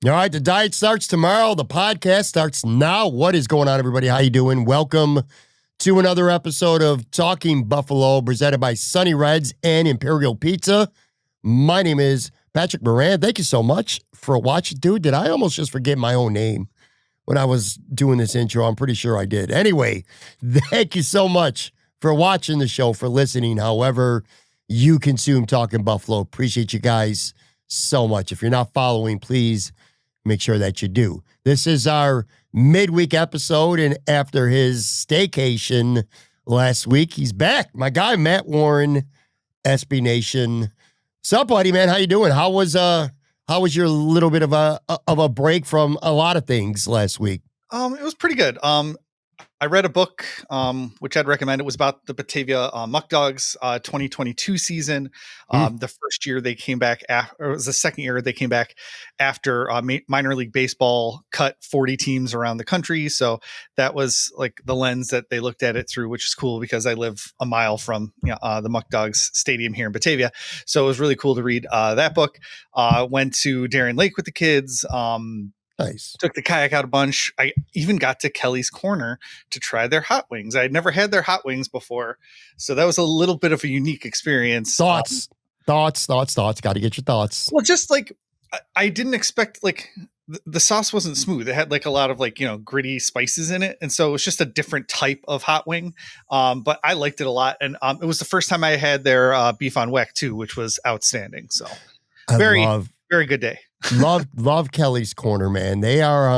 All right, the diet starts tomorrow. The podcast starts now. What is going on, everybody? How you doing? Welcome to another episode of Talking Buffalo, presented by Sunny Reds and Imperial Pizza. My name is Patrick Moran. Thank you so much for watching. Dude, did I almost just forget my own name when I was doing this intro? I'm pretty sure I did. Anyway, thank you so much for watching the show, for listening, however you consume Talking Buffalo. Appreciate you guys so much. If you're not following, please make sure that you do. This is our midweek episode, and after his staycation last week, he's back. My guy, Matt Warren, SB Nation. What's up, buddy, man? How you doing? How was your little bit of a break from a lot of things last week? It was pretty good. I read a book, which I'd recommend. It was about the Batavia Muck Dogs 2022 season. The first year they came back, or it was the second year they came back after minor league baseball cut 40 teams around the country. So that was like the lens that they looked at it through, which is cool because I live a mile from the Muck Dogs stadium here in Batavia. So it was really cool to read that book. Went to Darien Lake with the kids. Nice. Took the kayak out a bunch. I even got to Kelly's Corner to try their hot wings. I had never had their hot wings before, so that was a little bit of a unique experience. Thoughts. Got to get your thoughts. Well, just like I didn't expect, like the sauce wasn't smooth. It had like a lot of gritty spices in it, and so it was just a different type of hot wing. But I liked it a lot, and it was the first time I had their beef on weck too, which was outstanding. So very good day. love Kelly's Corner, man. They are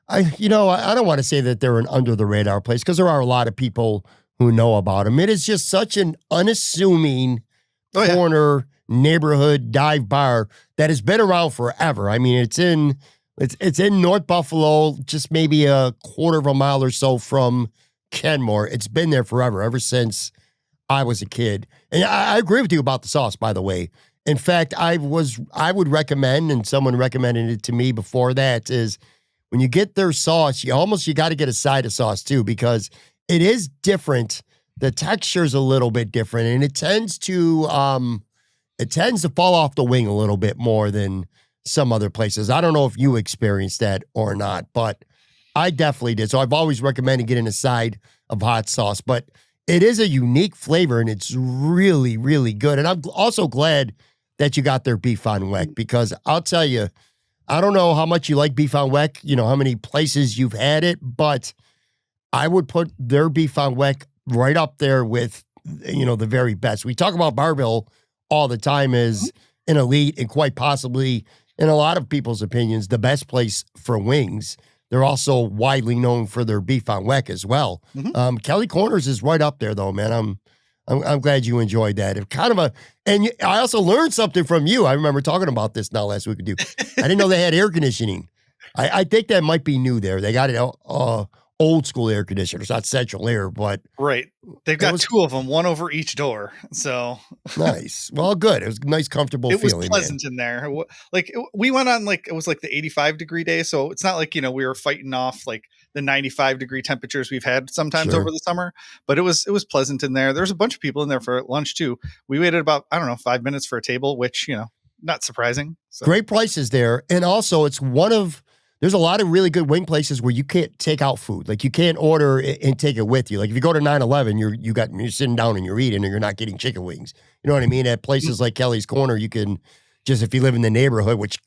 I don't want to say that they're an under the radar place, because there are a lot of people who know about them. It is just such an unassuming corner neighborhood dive bar that has been around forever. I mean, it's in North Buffalo, just maybe a quarter of a mile or so from Kenmore. It's been there forever, ever since I was a kid. And I agree with you about the sauce, by the way. In fact, I would recommend, and someone recommended it to me before that, is when you get their sauce, you got to get a side of sauce too, because it is different. The texture's a little bit different, and it tends to fall off the wing a little bit more than some other places. I don't know if you experienced that or not, but I definitely did. So I've always recommended getting a side of hot sauce, but it is a unique flavor, and it's really, really good. And I'm also glad that you got their beef on weck, because I'll tell you, I don't know how much you like beef on weck, how many places you've had it, but I would put their beef on weck right up there with, the very best. We talk about Barville all the time as an elite, and quite possibly, in a lot of people's opinions, the best place for wings. They're also widely known for their beef on weck as well. Kelly Corners is right up there, though, man. I'm glad you enjoyed that. And I also learned something from you. I remember talking about this now last week with you. I didn't know they had air conditioning. I think that might be new there. They got it old school air conditioners, not central air, but right. They've got two of them, one over each door. So nice. Well, good. It was a nice, comfortable feeling. It was pleasant in there. Like we went on, it was like the 85-degree day. So it's not like, we were fighting off like the 95-degree temperatures we've had sometimes over the summer, but it was pleasant in there. There's a bunch of people in there for lunch too. We waited about, 5 minutes for a table, which, not surprising. So. Great prices there. And also there's a lot of really good wing places where you can't take out food. Like, you can't order and take it with you. Like, if you go to 9-11, you're sitting down and you're eating, and you're not getting chicken wings. You know what I mean? At places like Kelly's Corner, you can just, if you live in the neighborhood, which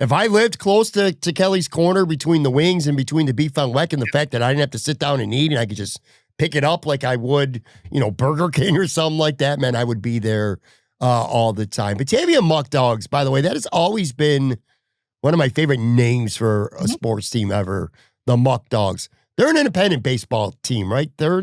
if I lived close to Kelly's Corner, between the wings and between the beef on weck, and the fact that I didn't have to sit down and eat, and I could just pick it up like I would, Burger King or something like that, man, I would be there all the time. Batavia Muck Dogs, by the way, that has always been one of my favorite names for a sports team ever, the Muck Dogs. They're an independent baseball team, right? Are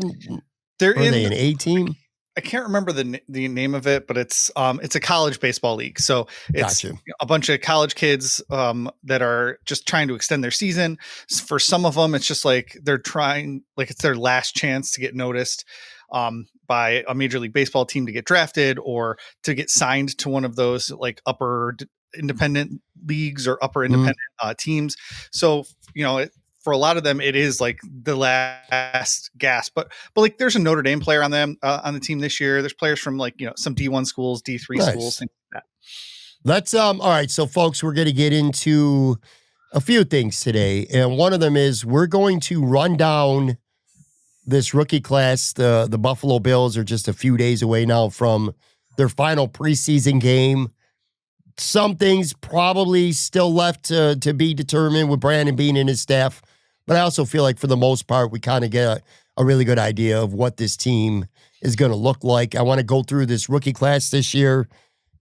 they an A team? I can't remember the name of it, but it's a college baseball league. So it's a bunch of college kids that are just trying to extend their season. For some of them, it's just like they're trying, like it's their last chance to get noticed by a Major League Baseball team to get drafted, or to get signed to one of those like upper independent leagues or upper independent teams. So, for a lot of them, it is like the last gasp, but like there's a Notre Dame player on the team this year. There's players from some D1 schools, D3 schools, things like that. All right, so folks, we're going to get into a few things today. And one of them is we're going to run down this rookie class. The Buffalo Bills are just a few days away now from their final preseason game. Some things probably still left to be determined with Brandon Beane and his staff. But I also feel like for the most part, we kind of get a really good idea of what this team is going to look like. I want to go through this rookie class this year,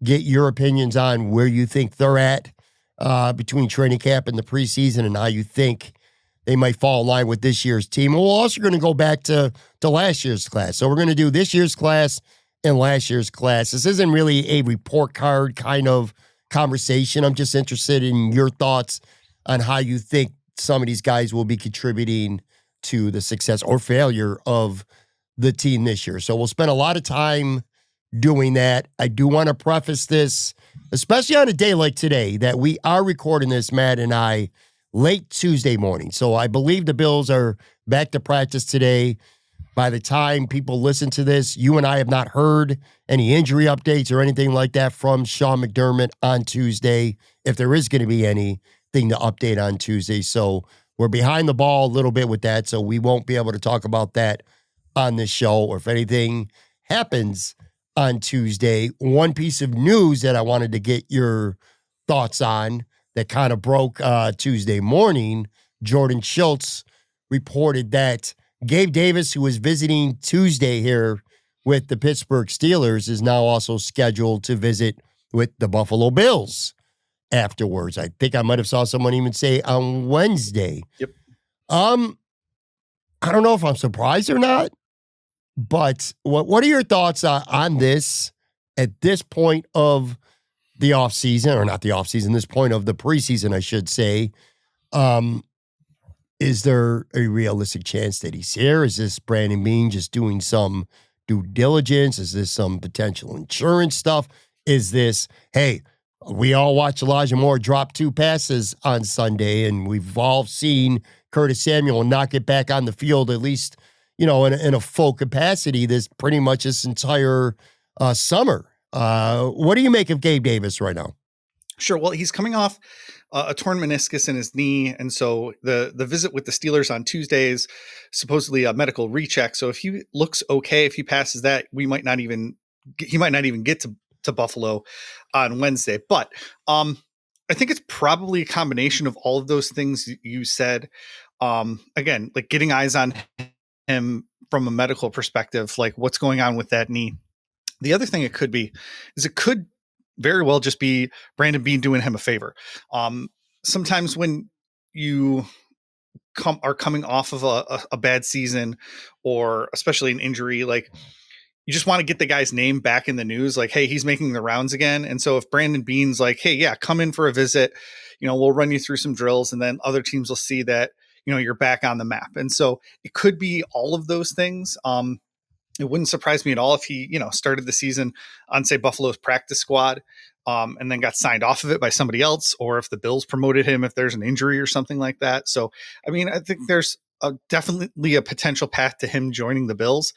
get your opinions on where you think they're at between training camp and the preseason and how you think they might fall in line with this year's team. And we're also going to go back to last year's class. So we're going to do this year's class and last year's class. This isn't really a report card kind of conversation. I'm just interested in your thoughts on how you think some of these guys will be contributing to the success or failure of the team this year. So we'll spend a lot of time doing that. I do want to preface this, especially on a day like today, that we are recording this, Matt and I, late Tuesday morning. So I believe the Bills are back to practice today. By the time people listen to this, you and I have not heard any injury updates or anything like that from Sean McDermott on Tuesday, if there is going to be anything to update on Tuesday. So we're behind the ball a little bit with that, so we won't be able to talk about that on this show. Or if anything happens on Tuesday, one piece of news that I wanted to get your thoughts on that kind of broke Tuesday morning, Jordan Schultz reported that Gabe Davis, who was visiting Tuesday here with the Pittsburgh Steelers, is now also scheduled to visit with the Buffalo Bills afterwards. I think I might have saw someone even say on Wednesday. Yep. I don't know if I'm surprised or not, but what are your thoughts on this at this point of the offseason, or not the offseason, this point of the preseason, I should say? Is there a realistic chance that he's here? Is this Brandon Beane just doing some due diligence? Is this some potential insurance stuff? Is this, hey, we all watched Elijah Moore drop 2 passes on Sunday, and we've all seen Curtis Samuel not get back on the field, at least, in a full capacity, pretty much this entire summer. What do you make of Gabe Davis right now? Sure. Well, he's coming off a torn meniscus in his knee, and so the visit with the Steelers on Tuesday is supposedly a medical recheck. So if he looks okay, if he passes that, he might not even get to Buffalo on Wednesday. But I think it's probably a combination of all of those things you said. Again, like getting eyes on him from a medical perspective, like what's going on with that knee. The other thing it could be is it could very well just be Brandon Beane doing him a favor. Sometimes when you are coming off of a bad season, or especially an injury, like you just want to get the guy's name back in the news. Like, hey, he's making the rounds again. And so if Brandon Beane's like, hey, yeah, come in for a visit, we'll run you through some drills, and then other teams will see that, you're back on the map. And so it could be all of those things. It wouldn't surprise me at all if he, started the season on, say, Buffalo's practice squad, and then got signed off of it by somebody else, or if the Bills promoted him, if there's an injury or something like that. So, I mean, I think there's definitely a potential path to him joining the Bills.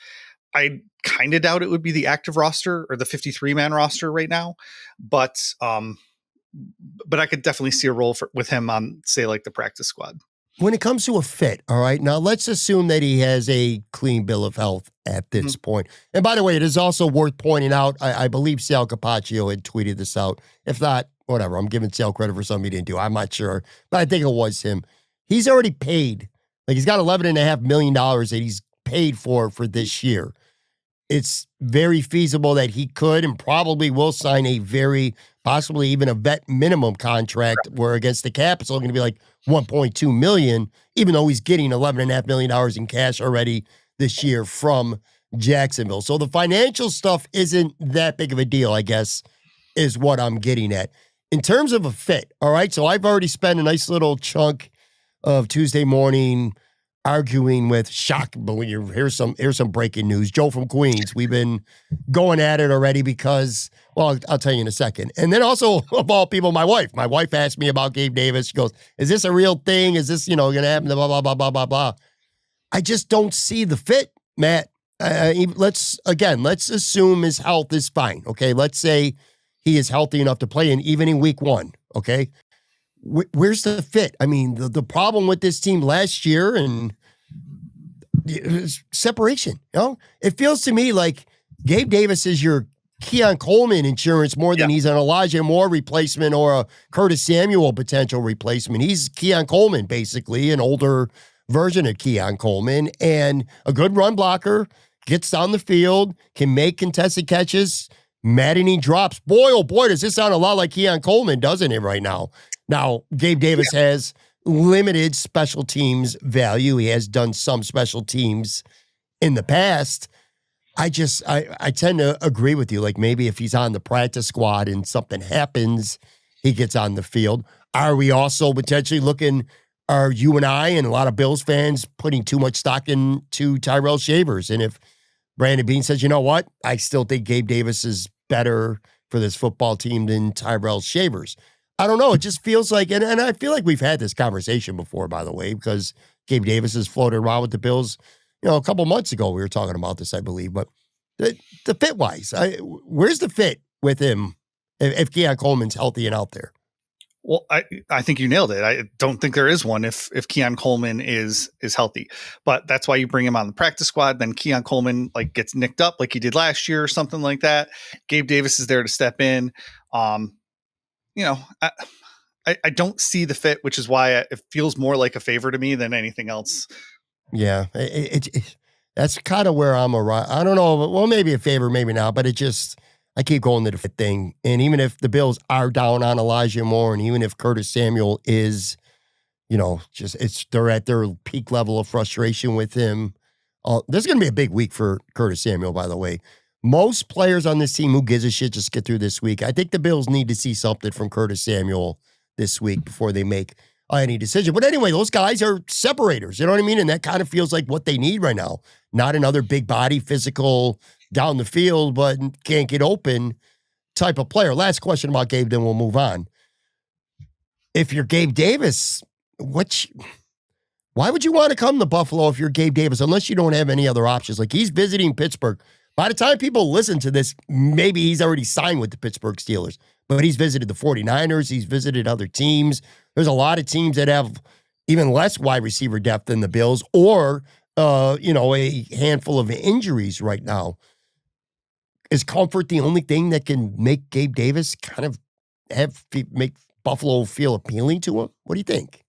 I kind of doubt it would be the active roster or the 53-man roster right now, but I could definitely see a role with him on, say, like the practice squad. When it comes to a fit, all right, now let's assume that he has a clean bill of health at this point. And by the way, it is also worth pointing out, I believe Sal Capaccio had tweeted this out. If not, whatever, I'm giving Sal credit for something he didn't do. I'm not sure, but I think it was him. He's already paid. Like, he's got $11.5 million that he's paid for this year. It's very feasible that he could and probably will sign a very, possibly even a vet minimum contract, where against the cap, it's only going to be like $1.2 million, even though he's getting $11.5 million in cash already this year from Jacksonville. So the financial stuff isn't that big of a deal, I guess, is what I'm getting at. In terms of a fit, all right, so I've already spent a nice little chunk of Tuesday morning arguing with here's some breaking news. Joe from Queens. We've been going at it already because, well, I'll tell you in a second. And then also, of all people, my wife. My wife asked me about Gabe Davis. She goes, is this a real thing? Is this, going to happen? Blah, blah, blah, blah, blah, blah. I just don't see the fit, Matt. Let's assume his health is fine. Okay, let's say he is healthy enough to play in, even in week 1, okay? Where's the fit? I mean, the problem with this team last year and separation, you know? It feels to me like Gabe Davis is your Keon Coleman insurance more than he's an Elijah Moore replacement or a Curtis Samuel potential replacement. He's Keon Coleman, basically, an older version of Keon Coleman, and a good run blocker, gets down the field, can make contested catches, maddening drops. Boy, oh boy, does this sound a lot like Keon Coleman, doesn't it, right now? Now, Gabe Davis has limited special teams value. He has done some special teams in the past. I tend to agree with you. Like, maybe if he's on the practice squad and something happens, he gets on the field. Are we also potentially looking, are you and I and a lot of Bills fans putting too much stock into Tyrell Shavers? And if Brandon Beane says, you know what, I still think Gabe Davis is better for this football team than Tyrell Shavers. I don't know. It just feels like, and I feel like we've had this conversation before, by the way, because Gabe Davis has floated around with the Bills. You know, a couple months ago, we were talking about this, I believe. But the fit-wise, where's the fit with him if Keon Coleman's healthy and out there? Well, I think you nailed it. I don't think there is one if Keon Coleman is healthy, but that's why you bring him on the practice squad. Then Keon Coleman like gets nicked up like he did last year or something like that. Gabe Davis is there to step in. You know, I don't see the fit, which is why it feels more like a favor to me than anything else. Yeah, that's kind of where I'm I don't know. Well, maybe a favor, maybe not, but I keep going to the fit thing. And even if the Bills are down on Elijah Moore, and even if Curtis Samuel is, you know, they're at their peak level of frustration with him. This is going to be a big week for Curtis Samuel, by the way. Most players on this team, who gives a shit, just get through this week. I think the Bills need to see something from Curtis Samuel this week before they make any decision. But anyway, those guys are separators. You know what I mean? And that kind of feels like what they need right now. Not another big body, physical, down the field, but can't get open type of player. Last question about Gabe, then we'll move on. If you're Gabe Davis, why would you want to come to Buffalo if you're Gabe Davis, unless you don't have any other options? Like, he's visiting Pittsburgh. By the time people listen to this, maybe he's already signed with the Pittsburgh Steelers, but he's visited the 49ers. He's visited other teams. There's a lot of teams that have even less wide receiver depth than the Bills, or, a handful of injuries right now. Is comfort the only thing that can make Gabe Davis kind of make Buffalo feel appealing to him? What do you think?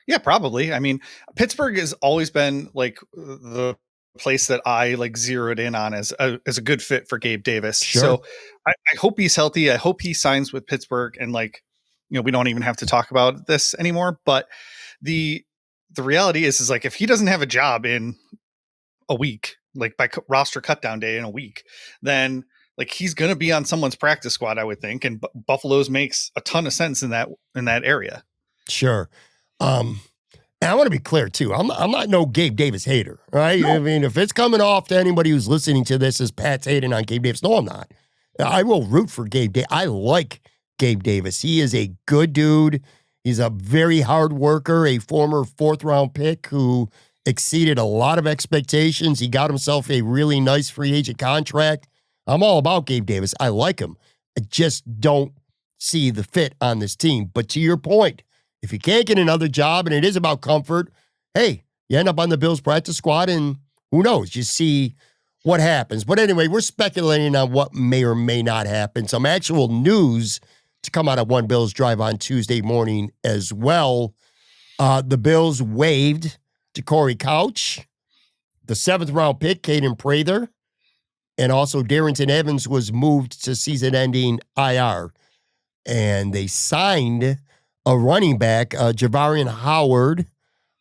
Yeah, probably. I mean, Pittsburgh has always been like the place that I like zeroed in on as a good fit for Gabe Davis. Sure. So I hope he's healthy. I hope he signs with Pittsburgh, and like, you know, we don't even have to talk about this anymore. But the reality is like, if he doesn't have a job in a week, like by roster cutdown day in a week, then like he's going to be on someone's practice squad, I would think. And Buffalo's makes a ton of sense in that area. Sure. And I want to be clear too. I'm not no Gabe Davis hater, right? No. I mean, if it's coming off to anybody who's listening to this as Pat's hating on Gabe Davis, no, I'm not. I will root for Gabe Davis. I like Gabe Davis. He is a good dude. He's a very hard worker, a former 4th-round pick who exceeded a lot of expectations. He got himself a really nice free agent contract. I'm all about Gabe Davis. I like him. I just don't see the fit on this team. But to your point, if you can't get another job and it is about comfort, hey, you end up on the Bills practice squad and who knows? You see what happens. But anyway, we're speculating on what may or may not happen. Some actual news to come out of One Bills Drive on Tuesday morning as well. The Bills waived to Corey Couch, the 7th-round pick, Caden Prather, and also Darrington Evans was moved to season-ending IR. And they signed a running back, Javarian Howard,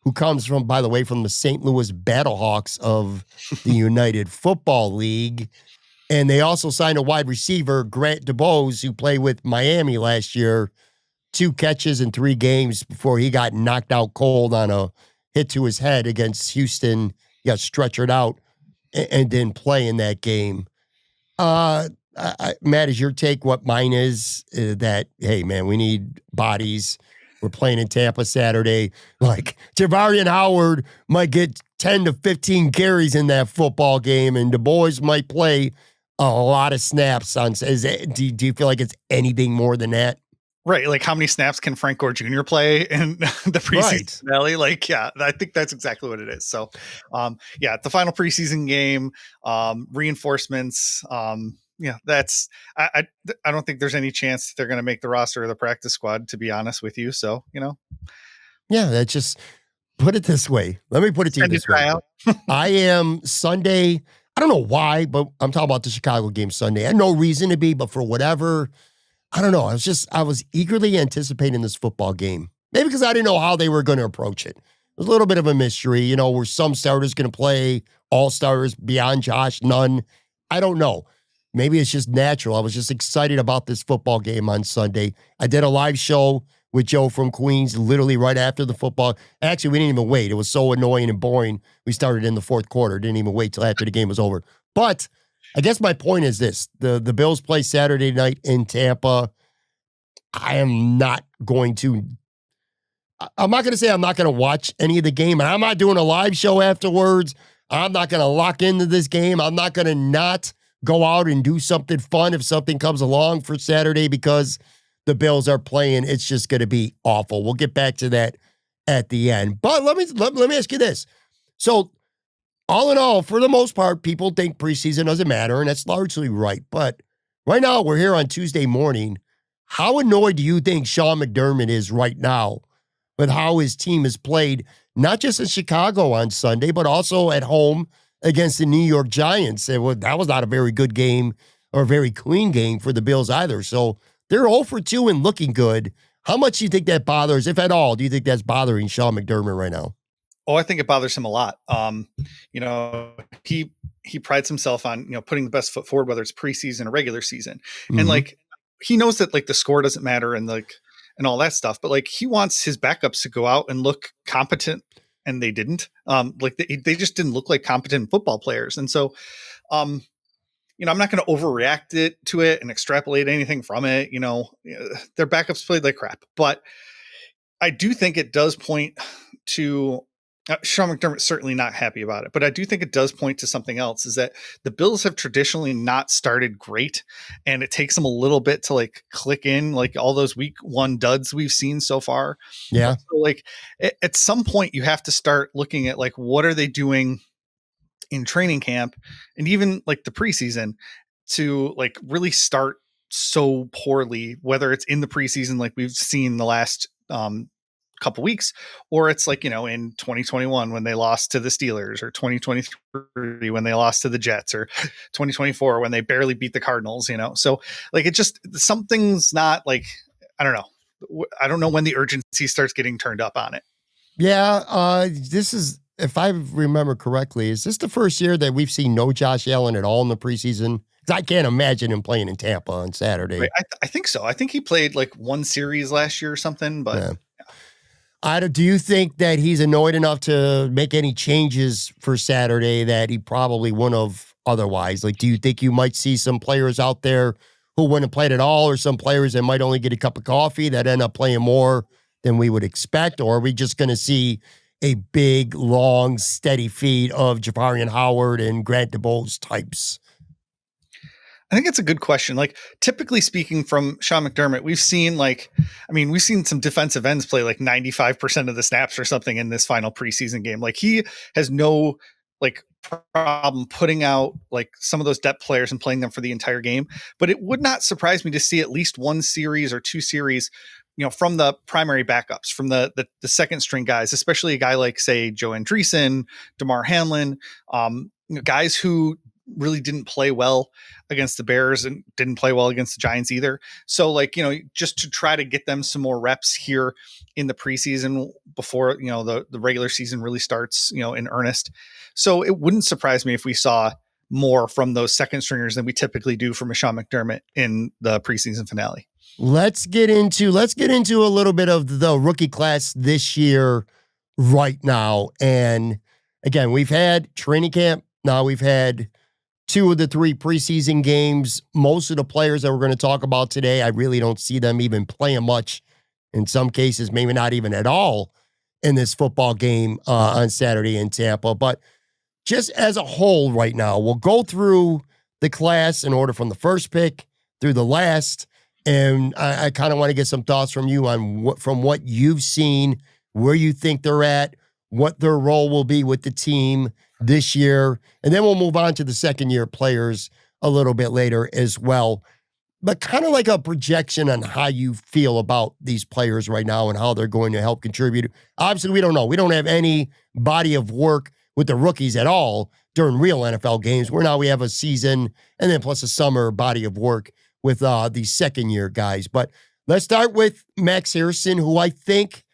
who comes from, by the way, from the St. Louis Battlehawks of the United Football League. And they also signed a wide receiver, Grant DeBose, who played with Miami last year, 2 catches in 3 games before he got knocked out cold on a hit to his head against Houston. He got stretchered out and didn't play in that game. Matt, is your take what mine is? That, hey, man, we need bodies. We're playing in Tampa Saturday. Like, Javarian Howard might get 10 to 15 carries in that football game, and the boys might play a lot of snaps on. Do you feel like it's anything more than that? Right. Like how many snaps can Frank Gore Jr. play in the preseason Right. finale? Like, yeah, I think that's exactly what it is. So, yeah, the final preseason game, reinforcements. Yeah, that's, I don't think there's any chance that they're going to make the roster or the practice squad, to be honest with you. So, Yeah, that's just put it this way. Let me put it to you send a this way. tryout. I am Sunday. I don't know why, but I'm talking about the Chicago game Sunday. I had no reason to be, but for whatever, I don't know. I was eagerly anticipating this football game. Maybe because I didn't know how they were going to approach it. It was a little bit of a mystery. Were some starters going to play, all stars beyond Josh, none? I don't know. Maybe it's just natural. I was just excited about this football game on Sunday. I did a live show with Joe from Queens literally right after the football. Actually, we didn't even wait. It was so annoying and boring. We started in the fourth quarter. Didn't even wait till after the game was over. But I guess my point is this. The Bills play Saturday night in Tampa. I'm not going to say I'm not going to watch any of the game, and I'm not doing a live show afterwards. I'm not going to lock into this game. I'm not going to not go out and do something fun if something comes along for Saturday because the Bills are playing. It's just going to be awful. We'll get back to that at the end. But let me ask you this. So, all in all, for the most part, people think preseason doesn't matter, and that's largely right. But right now, we're here on Tuesday morning. How annoyed do you think Sean McDermott is right now with how his team has played, not just in Chicago on Sunday, but also at home against the New York Giants? That was not a very good game or a very clean game for the Bills either. So they're 0 for 2 and looking good. How much do you think that bothers, if at all, do you think that's bothering Sean McDermott right now? Oh, I think it bothers him a lot. He prides himself on, putting the best foot forward, whether it's preseason or regular season. Mm-hmm. And like, he knows that like the score doesn't matter and and all that stuff, but like he wants his backups to go out and look competent, and they didn't. They just didn't look like competent football players. And so, I'm not going to overreact to it and extrapolate anything from it. Their backups played like crap, but I do think it does point to Sean McDermott's certainly not happy about it, but I do think it does point to something else, is that the Bills have traditionally not started great, and it takes them a little bit to like click in, like all those week one duds we've seen so far. Yeah. So like at some point you have to start looking at like, what are they doing in training camp and even like the preseason to like really start so poorly, whether it's in the preseason, like we've seen the last, couple weeks, or it's like, in 2021 when they lost to the Steelers, or 2023 when they lost to the Jets, or 2024 when they barely beat the Cardinals, so like, it just, something's not like, I don't know when the urgency starts getting turned up on it. Yeah. This is, if I remember correctly, is this the first year that we've seen no Josh Allen at all in the preseason? I can't imagine him playing in Tampa on Saturday. Right. I think so. I think he played like one series last year or something, but yeah. Do you think that he's annoyed enough to make any changes for Saturday that he probably wouldn't have otherwise? Like, do you think you might see some players out there who wouldn't have played at all, or some players that might only get a cup of coffee that end up playing more than we would expect? Or are we just going to see a big, long, steady feed of Javarian Howard and Grant DeBose types? I think it's a good question. Like, typically speaking, from Sean McDermott, we've seen some defensive ends play like 95% of the snaps or something in this final preseason game. Like, he has no like problem putting out like some of those depth players and playing them for the entire game. But it would not surprise me to see at least one series or two series, from the primary backups, from the second string guys, especially a guy like, say, Joe Andreessen, DeMar Hamlin, guys who really didn't play well against the Bears and didn't play well against the Giants either. So like, just to try to get them some more reps here in the preseason before, the regular season really starts, in earnest. So it wouldn't surprise me if we saw more from those second stringers than we typically do from a Sean McDermott in the preseason finale. Let's get into a little bit of the rookie class this year right now. And again, we've had training camp. Now we've had 2 of the 3 preseason games. Most of the players that we're going to talk about today, I really don't see them even playing much. In some cases, maybe not even at all in this football game on Saturday in Tampa. But just as a whole right now, we'll go through the class in order from the first pick through the last. And I kind of want to get some thoughts from you on from what you've seen, where you think they're at, what their role will be with the team this year. And then we'll move on to the second-year players a little bit later as well. But kind of like a projection on how you feel about these players right now and how they're going to help contribute. Obviously, we don't know. We don't have any body of work with the rookies at all during real NFL games. We have a season and then plus a summer body of work with the second-year guys. But let's start with Max Harrison, who I think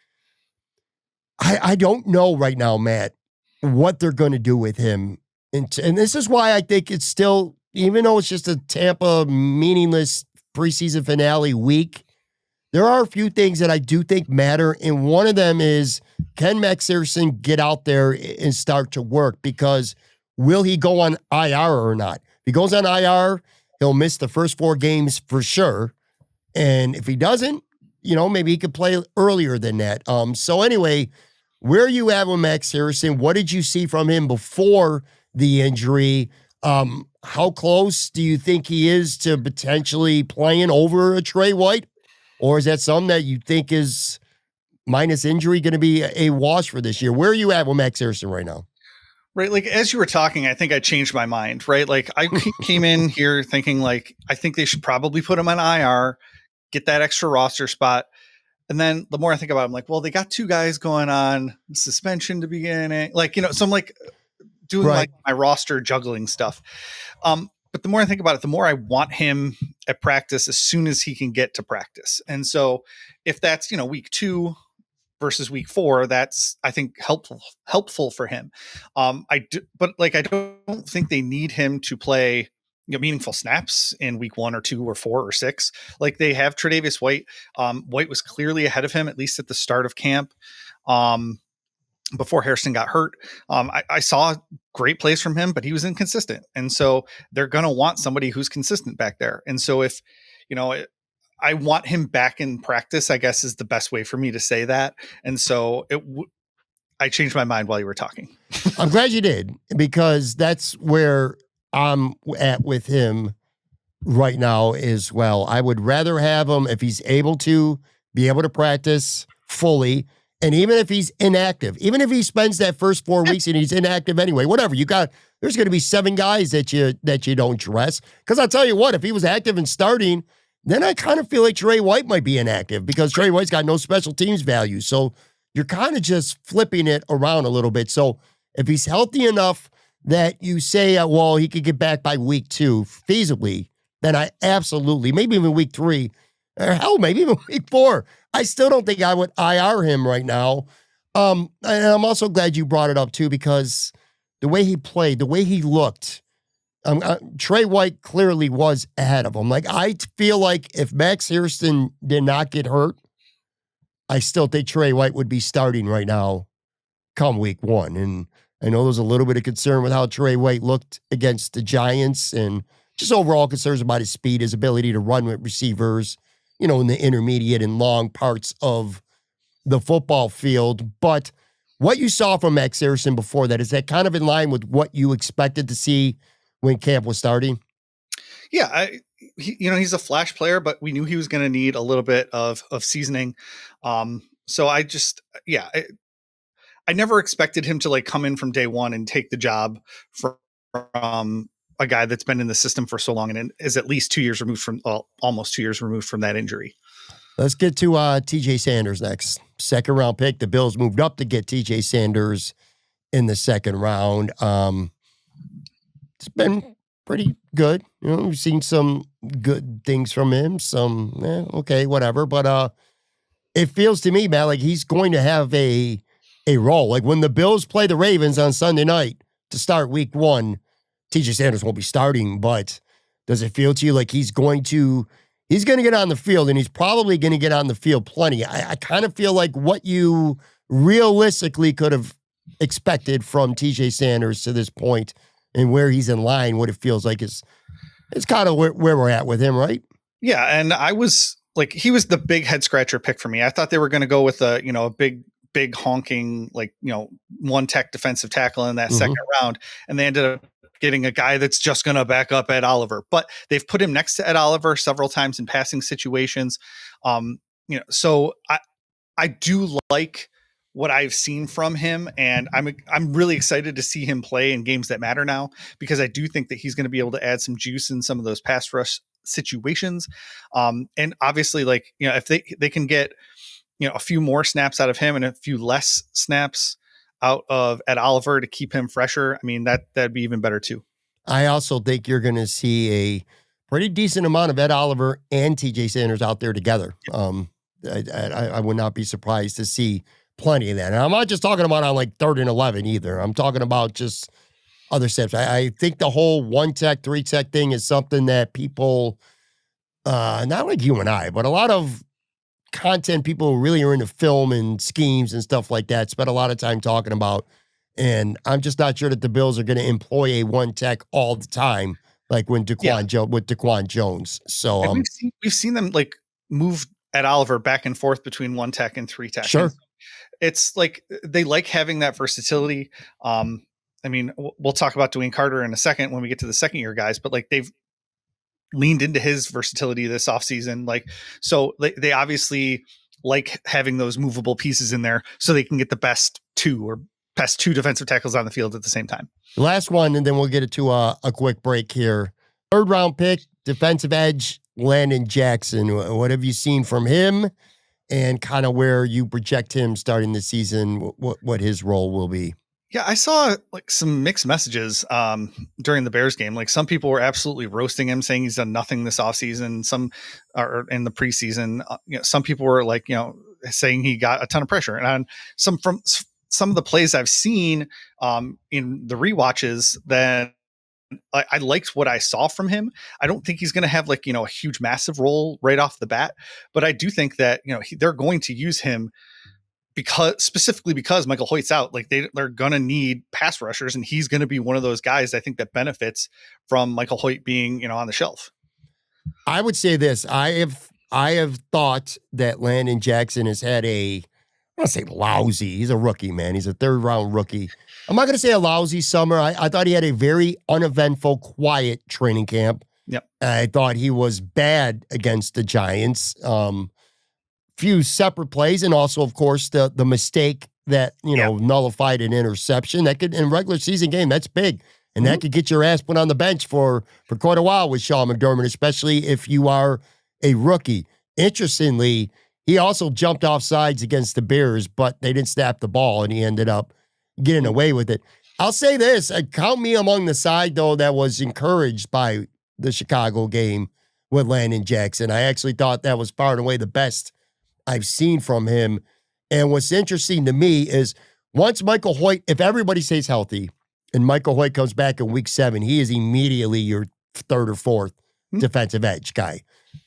I don't know right now, Matt, what they're going to do with him. And this is why I think it's still, even though it's just a Tampa meaningless preseason finale week, there are a few things that I do think matter. And one of them is, can Max Harrison get out there and start to work? Because will he go on IR or not? If he goes on IR, he'll miss the first 4 games for sure. And if he doesn't, maybe he could play earlier than that. So anyway, where are you at with Max Harrison? What did you see from him before the injury? How close do you think he is to potentially playing over a Trey White? Or is that something that you think is, minus injury, going to be a wash for this year? Where are you at with Max Harrison right now? Right. Like, as you were talking, I think I changed my mind, right? Like, I came in here thinking, like, I think they should probably put him on IR, get that extra roster spot. And then the more I think about it, I'm like, well, they got 2 guys going on suspension to begin. Like, so I'm like doing like my roster juggling stuff. But the more I think about it, the more I want him at practice as soon as he can get to practice. And so if that's, week 2 versus week 4, that's, I think, helpful for him. But I don't think they need him to play meaningful snaps in week 1 or 2 or 4 or 6. Like, they have Tre'Davious White. White was clearly ahead of him, at least at the start of camp. Before Harrison got hurt, I saw great plays from him, but he was inconsistent. And so they're going to want somebody who's consistent back there. And so if, I want him back in practice, I guess, is the best way for me to say that. And so I changed my mind while you were talking. I'm glad you did, because that's where I'm at with him right now as well. I would rather have him, if he's able to, be able to practice fully. And even if he's inactive, even if he spends that first 4 weeks and he's inactive anyway, whatever, there's going to be 7 guys that you don't dress. Because I'll tell you what, if he was active and starting, then I kind of feel like Trey White might be inactive, because Trey White's got no special teams value. So you're kind of just flipping it around a little bit. So if he's healthy enough that you say, well, he could get back by week 2 feasibly, then I absolutely, maybe even week 3, or hell, maybe even week 4. I still don't think I would IR him right now. And I'm also glad you brought it up too, because the way he played, the way he looked, Trey White clearly was ahead of him. Like, I feel like if Max Harrison did not get hurt, I still think Trey White would be starting right now come week 1. And I know there's a little bit of concern with how Trey White looked against the Giants, and just overall concerns about his speed, his ability to run with receivers, in the intermediate and long parts of the football field. But what you saw from Max Harrison before that, is that kind of in line with what you expected to see when camp was starting? Yeah, he's a flash player, but we knew he was going to need a little bit of seasoning. So I never expected him to come in from day one and take the job from a guy that's been in the system for so long and is at least 2 years removed from, almost 2 years removed from that injury. Let's get to TJ Sanders next. 2nd round pick. The Bills moved up to get TJ Sanders in the 2nd round. It's been pretty good. We've seen some good things from him. Some, okay, whatever. But it feels to me, Matt, like he's going to have a role. Like, when the Bills play the Ravens on Sunday night to start week 1, TJ Sanders won't be starting, but does it feel to you like he's going to get on the field, and he's probably going to get on the field plenty? I kind of feel like what you realistically could have expected from TJ Sanders to this point and where he's in line, what it feels like is kind of where we're at with him, right? Yeah, and I was like, he was the big head scratcher pick for me. I thought they were going to go with a big honking, one tech defensive tackle in that 2nd round, and they ended up getting a guy that's just going to back up Ed Oliver, but they've put him next to Ed Oliver several times in passing situations. So I do like what I've seen from him, and I'm really excited to see him play in games that matter now, because I do think that he's going to be able to add some juice in some of those pass rush situations. And obviously, if they can get, a few more snaps out of him and a few less snaps out of Ed Oliver to keep him fresher, I mean, that'd be even better too. I also think you're going to see a pretty decent amount of Ed Oliver and TJ Sanders out there together. I would not be surprised to see plenty of that. And I'm not just talking about on like 3rd and 11 either. I'm talking about just other steps. I think the whole 1-tech, 3-tech thing is something that people, not like you and I, but a lot of content people who really are into film and schemes and stuff like that spend a lot of time talking about. And I'm just not sure that the Bills are going to employ a 1-tech all the time, like when with Daquan Jones. So and we've seen them like move Ed Oliver back and forth between 1-tech and 3-tech. Sure. It's like they like having that versatility. I mean, we'll talk about Dwayne Carter in a second when we get to the second year guys, but like they've leaned into his versatility this offseason. So they obviously like having those movable pieces in there so they can get the best two defensive tackles on the field at the same time. Last one, and then we'll get it to a quick break here. 3rd round pick, defensive edge, Landon Jackson. What have you seen from him, and kind of where you project him starting the season, what his role will be? Yeah, I saw like some mixed messages during the Bears game. Like some people were absolutely roasting him, saying he's done nothing this offseason. Some are in the preseason. Some people were like, saying he got a ton of pressure. And some of the plays I've seen in the rewatches, that I liked what I saw from him. I don't think he's going to have like, a huge, massive role right off the bat, but I do think that, they're going to use him specifically because Michael Hoyt's out. Like they're going to need pass rushers, and he's going to be one of those guys I think that benefits from Michael Hoyt being, on the shelf. I would say this. I have thought that Landon Jackson has had I don't say lousy. He's a rookie, man. He's a 3rd round rookie. I'm not going to say a lousy summer. I thought he had a very uneventful, quiet training camp. Yep. I thought he was bad against the Giants. Few separate plays, and also, of course, the mistake that nullified an interception. That could, in regular season game, that's big, and that could get your ass put on the bench for quite a while with Sean McDermott, especially if you are a rookie. Interestingly, he also jumped off sides against the Bears, but they didn't snap the ball, and he ended up getting away with it. I'll say this: count me among the side though that was encouraged by the Chicago game with Landon Jackson. I actually thought that was far and away the best I've seen from him. And what's interesting to me is once Michael Hoyt, if everybody stays healthy and Michael Hoyt comes back in week 7, he is immediately your 3rd or 4th defensive edge guy.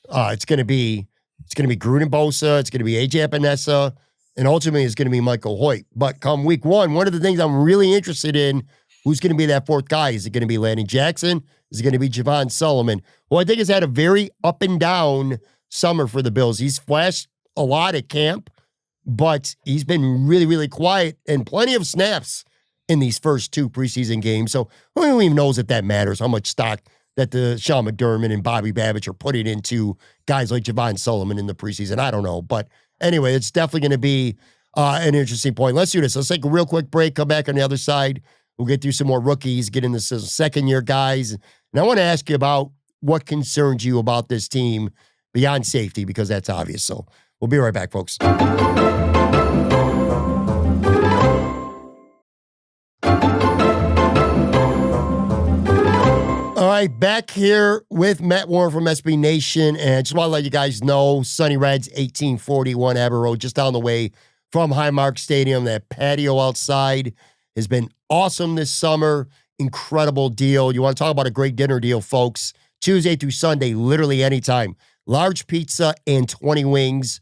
It's going to be Gruden Bosa. It's going to be AJ Epinesa. And ultimately it's going to be Michael Hoyt. But come week 1, one of the things I'm really interested in, who's going to be that 4th guy? Is it going to be Landon Jackson? Is it going to be Javon Sullivan? Well, I think he's had a very up and down summer for the Bills. He's flashed a lot at camp, but he's been really, really quiet and plenty of snaps in these first 2 preseason games. So who even knows if that matters, how much stock that the Sean McDermott and Bobby Babbitt are putting into guys like Javon Sullivan in the preseason. I don't know. But anyway, it's definitely going to be an interesting point. Let's do this. Let's take a real quick break, come back on the other side. We'll get through some more rookies, get into some second-year guys. And I want to ask you about what concerns you about this team beyond safety, because that's obvious. So we'll be right back, folks. All right, back here with Matt Warren from SB Nation, and I just want to let you guys know, Sunny Reds, 1841 Abbott Road, just down the way from Highmark Stadium. That patio outside has been awesome this summer. Incredible deal. You want to talk about a great dinner deal, folks? Tuesday through Sunday, literally anytime. Large pizza and 20 wings,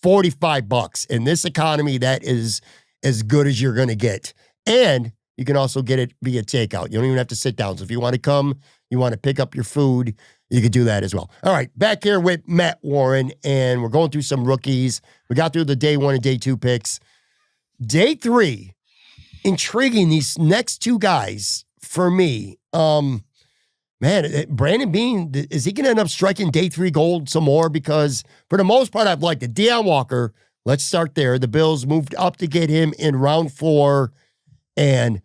$45. In this economy, that is as good as you're going to get. And you can also get it via takeout. You don't even have to sit down. So if you want to come, you want to pick up your food, you can do that as well. All right, back here with Matt Warren, and we're going through some rookies. We got through the day 1 and day 2 picks. Day 3, intriguing, these next 2 guys for me. Brandon Beane, is he going to end up striking day 3 gold some more? Because for the most part, I've liked it. Deion Walker, let's start there. The Bills moved up to get him in round 4. And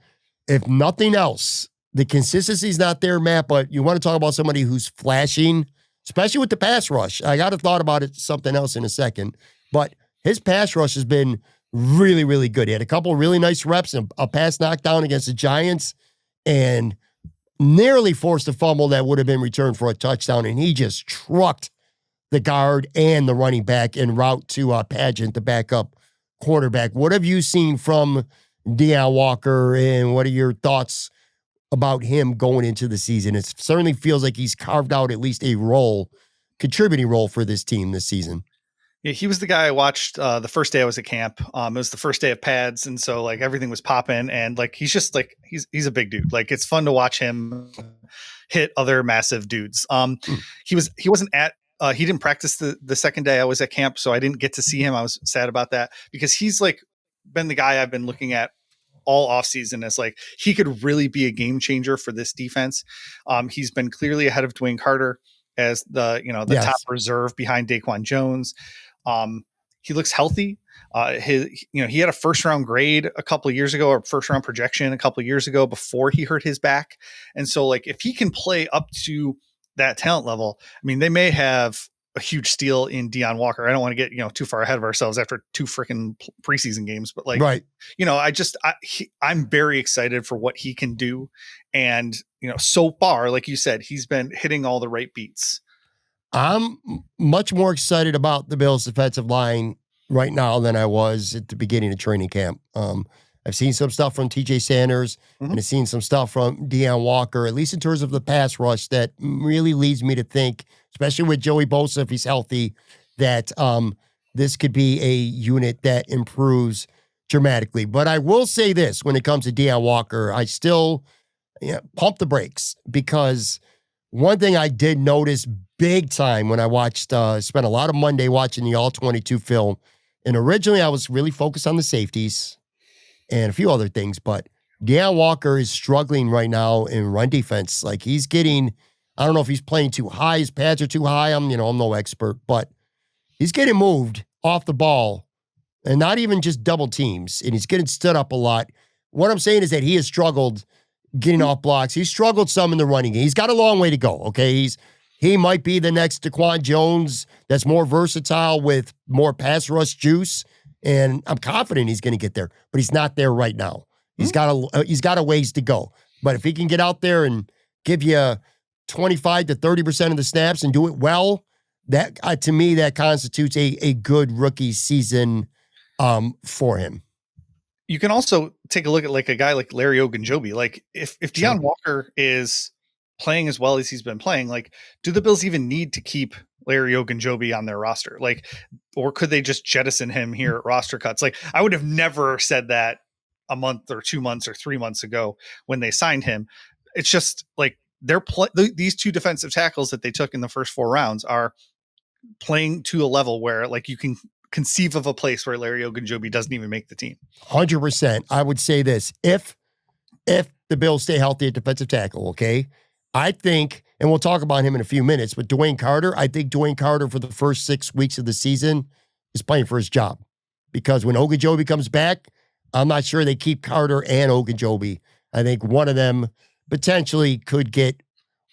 if nothing else, the consistency's not there, Matt, but you want to talk about somebody who's flashing, especially with the pass rush. I got to thought about it, something else in a second. But his pass rush has been really, really good. He had a couple really nice reps and a pass knockdown against the Giants and nearly forced a fumble that would have been returned for a touchdown. And he just trucked the guard and the running back en route to Pageant, the backup quarterback. What have you seen from Deion Walker, and what are your thoughts about him going into the season? It certainly feels like he's carved out at least a role, contributing role for this team this season. Yeah, he was the guy I watched the first day I was at camp. It was the first day of pads, and so like everything was popping, and like he's just like he's a big dude. Like it's fun to watch him hit other massive dudes. He didn't practice the second day I was at camp, so I didn't get to see him. I was sad about that because he's like been the guy I've been looking at all offseason as like he could really be a game changer for this defense. He's been clearly ahead of Dwayne Carter as the top reserve behind Daquan Jones. He looks healthy. He had a first round grade a couple of years ago, or first round projection a couple of years ago before he hurt his back. And so like, if he can play up to that talent level, I mean, they may have a huge steal in Deion Walker. I don't want to get, too far ahead of ourselves after 2 freaking preseason games, but like, right. I'm very excited for what he can do. And, so far, like you said, he's been hitting all the right beats. I'm much more excited about the Bills' defensive line right now than I was at the beginning of training camp. I've seen some stuff from TJ Sanders and I've seen some stuff from Deion Walker, at least in terms of the pass rush, that really leads me to think, especially with Joey Bosa, if he's healthy, that this could be a unit that improves dramatically. But I will say this, when it comes to Deion Walker, I still pump the brakes, because one thing I did notice big time when I watched, spent a lot of Monday watching the All-22 film, and originally I was really focused on the safeties and a few other things, but Deion Walker is struggling right now in run defense. Like he's getting, I don't know if he's playing too high, his pads are too high. I'm no expert, but he's getting moved off the ball and not even just double teams, and he's getting stood up a lot. What I'm saying is that he has struggled getting off blocks. He's struggled some in the running game. He's got a long way to go, okay? He might be the next Daquan Jones that's more versatile with more pass rush juice, and I'm confident he's going to get there, but he's not there right now. He's got a ways to go. But if he can get out there and give you 25 to 30% of the snaps and do it well, that to me, that constitutes a good rookie season for him. You can also take a look at like a guy like Larry Ogunjobi. Like if Deion Walker is playing as well as he's been playing, like, do the Bills even need to keep Larry Ogunjobi on their roster? Like, or could they just jettison him here at roster cuts? Like, I would have never said that a month or 2 months or 3 months ago when they signed him. It's just like these 2 defensive tackles that they took in the first 4 rounds are playing to a level where like you can conceive of a place where Larry Ogunjobi doesn't even make the team. 100%. I would say this. If the Bills stay healthy at defensive tackle, okay, I think, and we'll talk about him in a few minutes, but Dwayne Carter, I think Dwayne Carter for the first 6 weeks of the season is playing for his job. Because when Ogunjobi comes back, I'm not sure they keep Carter and Ogunjobi. I think one of them potentially could get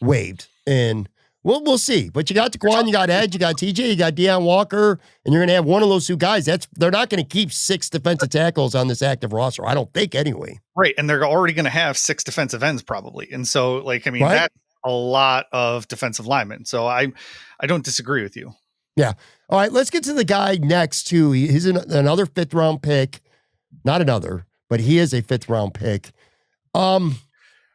waived. And we'll see. But you got Daquan, you got Ed, you got TJ, you got Deion Walker, and you're going to have one of those 2 guys. They're not going to keep 6 defensive tackles on this active roster. I don't think anyway. Right. And they're already going to have 6 defensive ends probably. And so like, I mean, right? That's a lot of defensive linemen. So I don't disagree with you. Yeah. All right. Let's get to the guy next to, he's another 5th round pick. Not another, but he is a 5th round pick.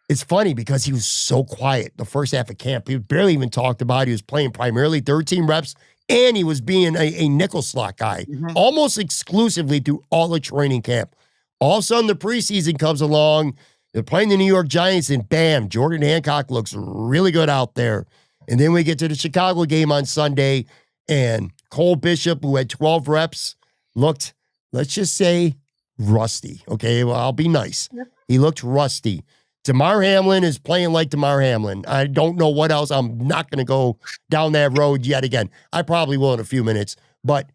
It's funny because he was so quiet the first half of camp. He barely even talked about it. He was playing primarily 13 reps, and he was being a nickel slot guy almost exclusively through all the training camp. All of a sudden, the preseason comes along. They're playing the New York Giants, and bam, Jordan Hancock looks really good out there. And then we get to the Chicago game on Sunday, and Cole Bishop, who had 12 reps, looked, let's just say, rusty. Okay, well, I'll be nice. He looked rusty. Damar Hamlin is playing like Damar Hamlin. I don't know what else. I'm not going to go down that road yet again. I probably will in a few minutes, but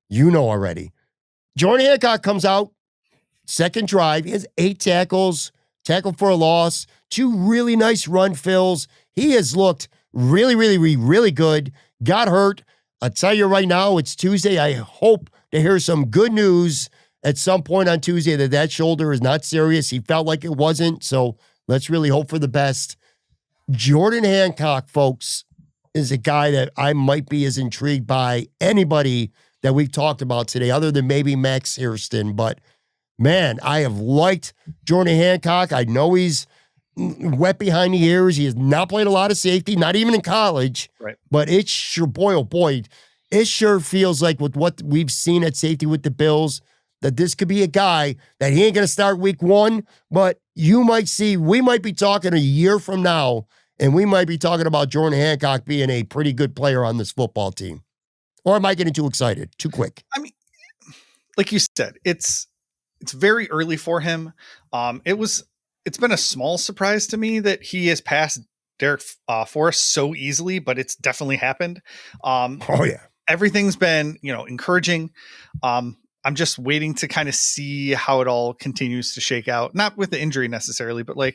you know already. Jordan Hancock comes out, second drive. He has 8 tackles, tackle for a loss, 2 really nice run fills. He has looked really, really, really, really good. Got hurt. I'll tell you right now, it's Tuesday. I hope to hear some good news at some point on Tuesday that shoulder is not serious. He felt like it wasn't, so let's really hope for the best. Jordan Hancock, folks, is a guy that I might be as intrigued by anybody that we've talked about today, other than maybe Max Hairston. But, man, I have liked Jordan Hancock. I know he's wet behind the ears. He has not played a lot of safety, not even in college. Right. But it's sure, boy, oh boy, it sure feels like with what we've seen at safety with the Bills, that this could be a guy that he ain't going to start week 1, but you might see, we might be talking a year from now, and we might be talking about Jordan Hancock being a pretty good player on this football team. Or am I getting too excited, too quick? I mean, like you said, it's very early for him. It's been a small surprise to me that he has passed Derek Forrest so easily, but it's definitely happened. Oh yeah. Everything's been, encouraging. I'm just waiting to kind of see how it all continues to shake out. Not with the injury necessarily, but when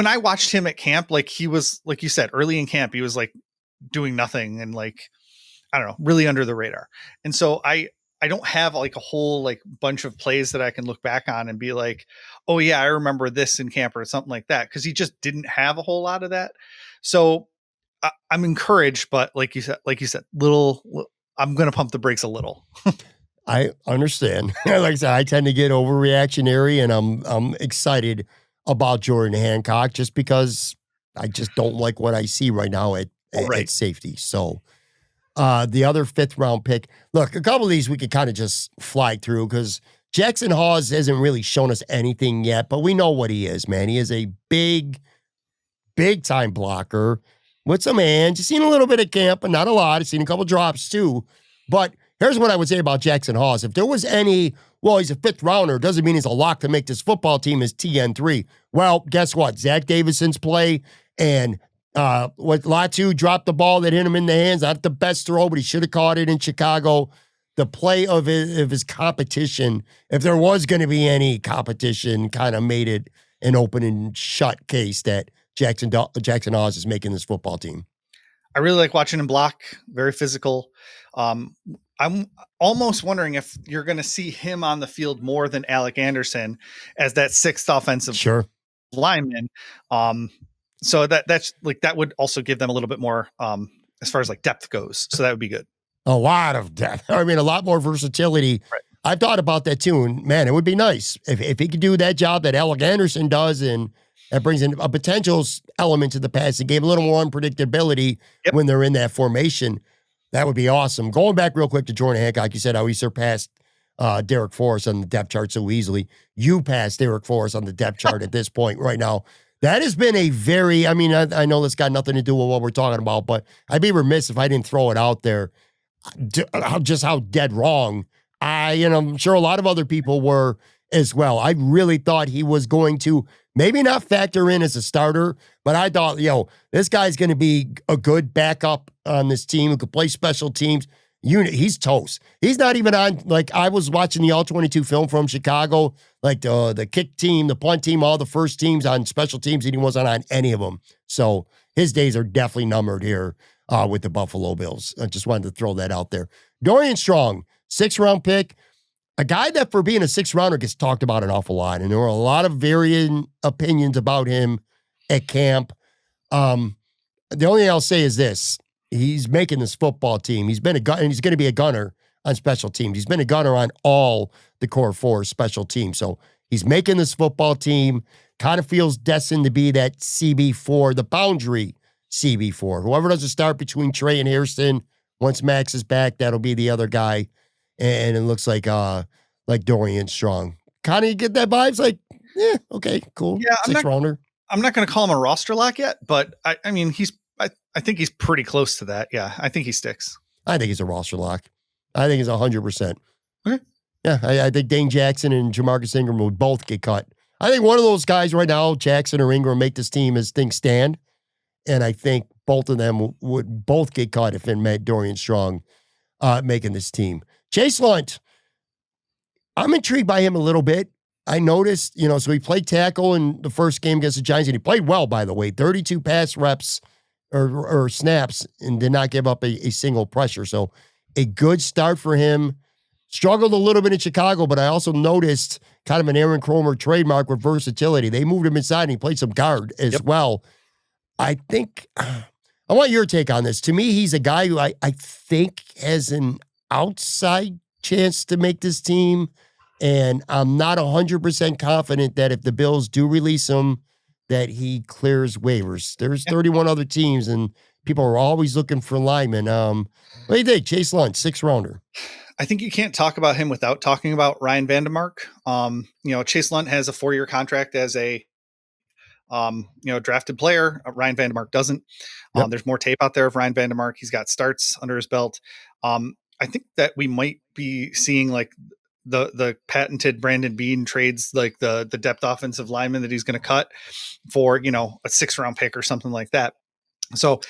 I watched him at camp, like he was, like you said, early in camp, he was like doing nothing and like, I don't know, really under the radar. And so I don't have like a whole like bunch of plays that I can look back on and be like, oh yeah, I remember this in camp or something like that. Cause he just didn't have a whole lot of that. So I'm encouraged, but like you said, I'm going to pump the brakes a little. I understand. Like I said, I tend to get overreactionary, and I'm excited about Jordan Hancock just because I just don't like what I see right now at safety. So the other 5th round pick, look, a couple of these we could kind of just fly through because Jackson Hawes hasn't really shown us anything yet, but we know what he is, man. He is a big time blocker with some hands. You've seen a little bit of camp, but not a lot. I've seen a couple drops too. But here's what I would say about Jackson Hawes. If there was any, well, he's a 5th rounder, doesn't mean he's a lock to make this football team as TN3. Well, guess what? Zach Davison's play and Latu dropped the ball that hit him in the hands. Not the best throw, but he should have caught it in Chicago. The play of his competition, if there was going to be any competition, kind of made it an open and shut case that Jackson Hawes is making this football team. I really like watching him block, very physical. I'm almost wondering if you're going to see him on the field more than Alec Anderson as that 6th offensive lineman. So that's like, that would also give them a little bit more as far as like depth goes. So that would be good. A lot of depth. I mean, a lot more versatility. Right. I've thought about that too. And man, it would be nice if he could do that job that Alec Anderson does, and that brings in a potential element to the passing game, a little more unpredictability when they're in that formation. That would be awesome. Going back real quick to Jordan Hancock, you said how he surpassed Derek Forrest on the depth chart so easily. You passed Derek Forrest on the depth chart at this point right now. That has been a very, I mean, I know this got nothing to do with what we're talking about, but I'd be remiss if I didn't throw it out there. Just how dead wrong I'm sure a lot of other people were as well. I really thought he was going to maybe not factor in as a starter, but I thought, this guy's going to be a good backup on this team who could play special teams. He's toast. He's not even on, like, I was watching the All-22 film from Chicago, like the kick team, the punt team, all the first teams on special teams, and he wasn't on any of them. So his days are definitely numbered here with the Buffalo Bills. I just wanted to throw that out there. Dorian Strong, 6th round pick. A guy that for being a 6th rounder gets talked about an awful lot, and there were a lot of varying opinions about him at camp. The only thing I'll say is this. He's making this football team. He's been a gunner, and he's going to be a gunner on special teams. He's been a gunner on all the core 4 special teams. So he's making this football team, kind of feels destined to be that CB4, the boundary CB4. Whoever doesn't start between Trey and Hairston, once Max is back, that'll be the other guy. And it looks like Dorian Strong. Kind of get that vibes like, okay, cool. Yeah, 6th rounder. I'm not going to call him a roster lock yet, but I mean, I think he's pretty close to that. Yeah, I think he sticks. I think he's a roster lock. I think he's 100%. Okay. Yeah, I think Dane Jackson and Jamarcus Ingram would both get cut. I think one of those guys right now, Jackson or Ingram, make this team as things stand. And I think both of them would both get cut if it meant Dorian Strong making this team. Chase Lunt, I'm intrigued by him a little bit. I noticed, so he played tackle in the first game against the Giants, and he played well, by the way. 32 pass reps or snaps and did not give up a single pressure. So a good start for him. Struggled a little bit in Chicago, but I also noticed kind of an Aaron Kromer trademark with versatility. They moved him inside, and he played some guard as well. I think I want your take on this. To me, he's a guy who I think has an outside chance to make this team, and I'm not 100% confident that if the Bills do release him, that he clears waivers. There's 31 other teams, and people are always looking for linemen. What do you think? Chase Lunt, 6th-rounder. I think you can't talk about him without talking about Ryan Vandermark. Chase Lunt has a 4-year contract as a drafted player. Ryan Vandermark doesn't. There's more tape out there of Ryan Vandermark. He's got starts under his belt. I think that we might be seeing like the patented Brandon Beane trades, like the depth offensive lineman that he's going to cut for, a 6th-round pick or something like that. So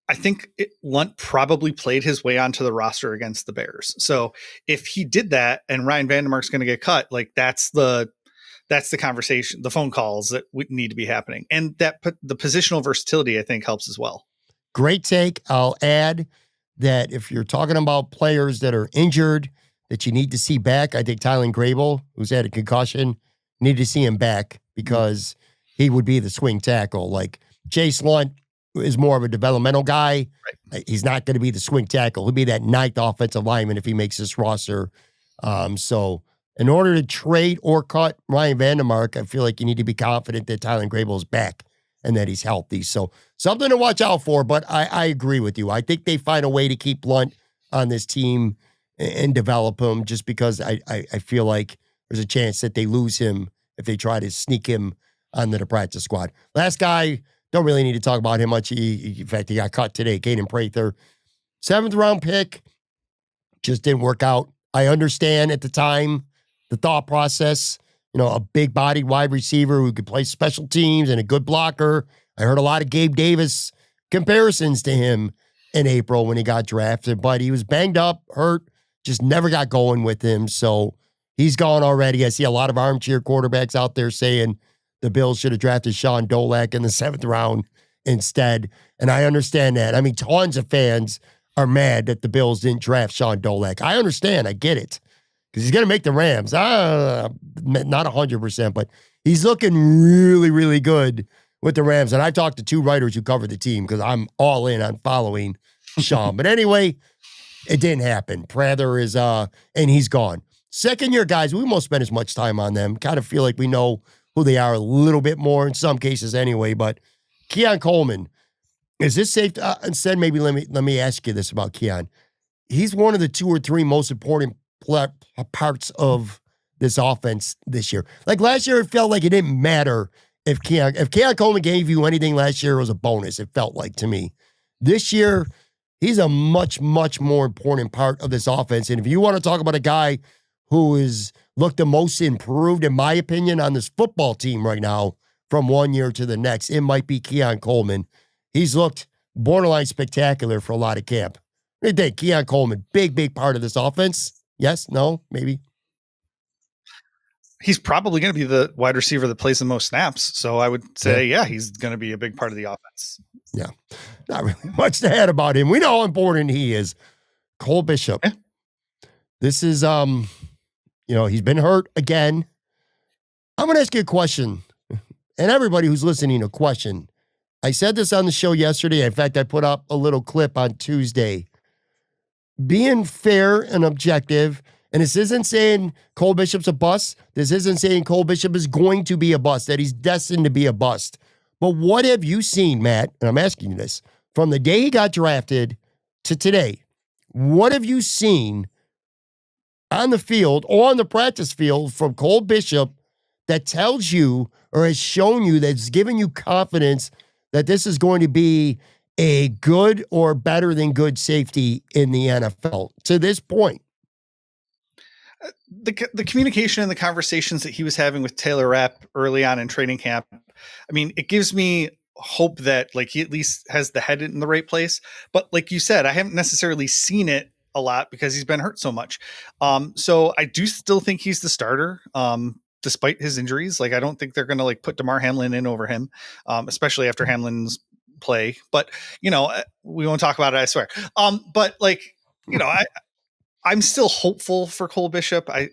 I think Lunt probably played his way onto the roster against the Bears. So if he did that and Ryan Vandermark's going to get cut, like that's the conversation, the phone calls that would need to be happening. And that the positional versatility, I think, helps as well. Great take. I'll add that if you're talking about players that are injured that you need to see back, I think Tyler Grable, who's had a concussion, need to see him back because he would be the swing tackle. Like Chase Lunt is more of a developmental guy. Right. He's not going to be the swing tackle. He'll be that 9th offensive lineman if he makes this roster. So in order to trade or cut Ryan Vandermark, I feel like you need to be confident that Tyler Grable is back and that he's healthy. So something to watch out for, but I agree with you. I think they find a way to keep Lunt on this team and develop him just because I feel like there's a chance that they lose him if they try to sneak him onto the practice squad. Last guy, don't really need to talk about him much. In fact, he got cut today. Caden Prather, 7th-round pick, just didn't work out. I understand at the time the thought process, a big-bodied wide receiver who could play special teams and a good blocker. I heard a lot of Gabe Davis comparisons to him in April when he got drafted, but he was banged up, hurt, just never got going with him. So he's gone already. I see a lot of armchair quarterbacks out there saying the Bills should have drafted Sean Dolak in the 7th round instead. And I understand that. I mean, tons of fans are mad that the Bills didn't draft Sean Dolak. I understand. I get it. Because he's going to make the Rams. Not 100%, but he's looking really, really good with the Rams. And I talked to 2 writers who cover the team because I'm all in on following Sean. But anyway, it didn't happen. Prather is, and he's gone. 2nd-year guys, we won't spend as much time on them. Kind of feel like we know who they are a little bit more in some cases anyway. But Keon Coleman, is this safe? Instead, maybe let me ask you this about Keon. He's one of the 2 or 3 most important parts of this offense this year. Like last year, it felt like it didn't matter if Keon Coleman gave you anything last year, it was a bonus. It felt like to me. This year, he's a much, much more important part of this offense. And if you want to talk about a guy who is looked the most improved, in my opinion, on this football team right now from one year to the next, it might be Keon Coleman. He's looked borderline spectacular for a lot of camp. What do you think? Keon Coleman, big part of this offense? Yes? No? Maybe? He's probably going to be the wide receiver that plays the most snaps. So I would say, he's going to be a big part of the offense. Yeah. Not really much to add about him. We know how important he is. Cole Bishop. Yeah. This is, he's been hurt again. I'm going to ask you a question. And everybody who's listening, a question. I said this on the show yesterday. In fact, I put up a little clip on Tuesday. Being fair and objective, and this isn't saying Cole Bishop's a bust. This isn't saying Cole Bishop is going to be a bust, that he's destined to be a bust. But what have you seen, Matt, and I'm asking you this, from the day he got drafted to today, what have you seen on the field or on the practice field from Cole Bishop that tells you or has shown you, that's given you confidence that this is going to be a good or better than good safety in the NFL to this point? The communication and the conversations that he was having with Taylor Rapp early on in training camp, I mean, it gives me hope that like he at least has the head in the right place. But like you said, I haven't necessarily seen it a lot because he's been hurt so much. So I do still think he's the starter. Despite his injuries, like I don't think they're going to like put DeMar Hamlin in over him, especially after Hamlin's play. But we won't talk about it, I swear. But like, I'm still hopeful for Cole Bishop. I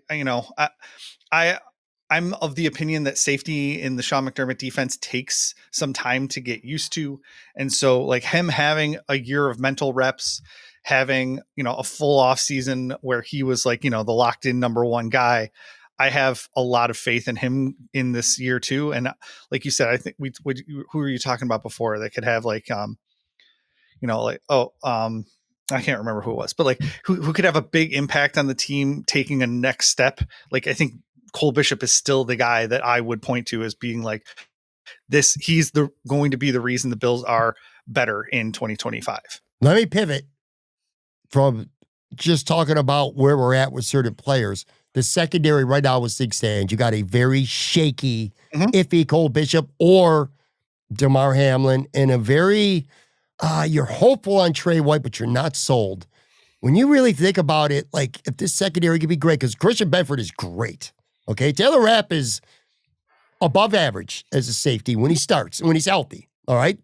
I'm of the opinion that safety in the Sean McDermott defense takes some time to get used to. And so like him having a year of mental reps, having, a full off season where he was like, the locked in number one guy, I have a lot of faith in him in this year too. And like you said, I think who were you talking about before that could have like, I can't remember who it was, but like who could have a big impact on the team taking a next step. Like, I think Cole Bishop is still the guy that I would point to as being like this. He's going to be the reason the Bills are better in 2025. Let me pivot from just talking about where we're at with certain players. The secondary right now with six stands, you got a very shaky, iffy Cole Bishop or DeMar Hamlin, and a very, you're hopeful on Trey White, but you're not sold. When you really think about it, like if this secondary could be great, because Christian Benford is great. Okay, Taylor Rapp is above average as a safety when he starts, when he's healthy. All right.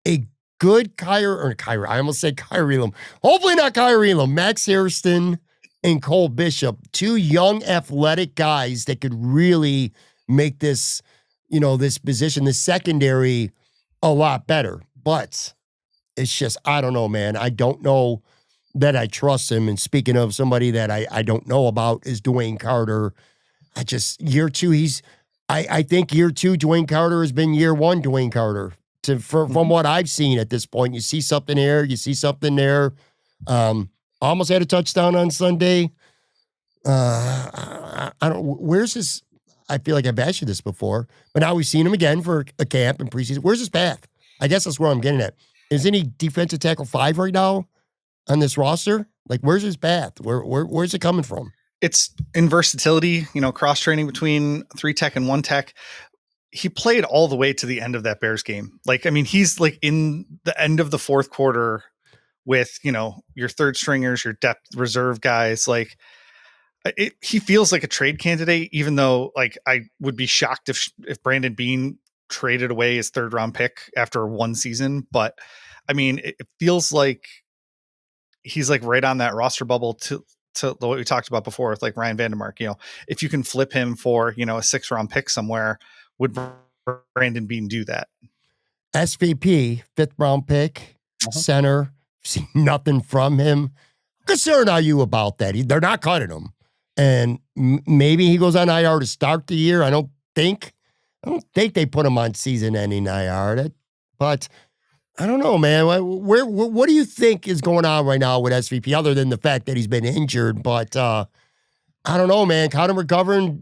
A good Kyrie, I almost said Kyrie Elam. Hopefully not Kyrie Elam. Max Hairston and Cole Bishop, two young athletic guys that could really make this, this position, this secondary, a lot better. But it's just, I don't know, man. I don't know that I trust him. And speaking of somebody that I don't know about is Dwayne Carter. Year two, I think year two, Dwayne Carter has been year one, Dwayne Carter. From what I've seen at this point, you see something here, you see something there. Almost had a touchdown on Sunday. I don't, where's his, I feel like I've asked you this before, but now we've seen him again for a camp and preseason. Where's his path? I guess that's where I'm getting at. Isn't he defensive tackle 5 right now on this roster? Like, where's his path? Where's it coming from? It's in versatility, cross training between 3 tech and 1 tech. He played all the way to the end of that Bears game. Like, I mean, he's like in the end of the fourth quarter with, your third stringers, your depth reserve guys. Like, he feels like a trade candidate, even though like I would be shocked if Brandon Beane traded away his 3rd round pick after one season. But I mean, it feels like he's like right on that roster bubble to what we talked about before with like Ryan Vandermark. If you can flip him for, a 6th round pick somewhere, would Brandon Beane do that? SVP, 5th round pick, center, see nothing from him. How concerned are you about that? They're not cutting him. And maybe he goes on IR to start the year. I don't think they put him on season-ending IR. But I don't know, man. What do you think is going on right now with SVP, other than the fact that he's been injured? But I don't know, man. Connor McGovern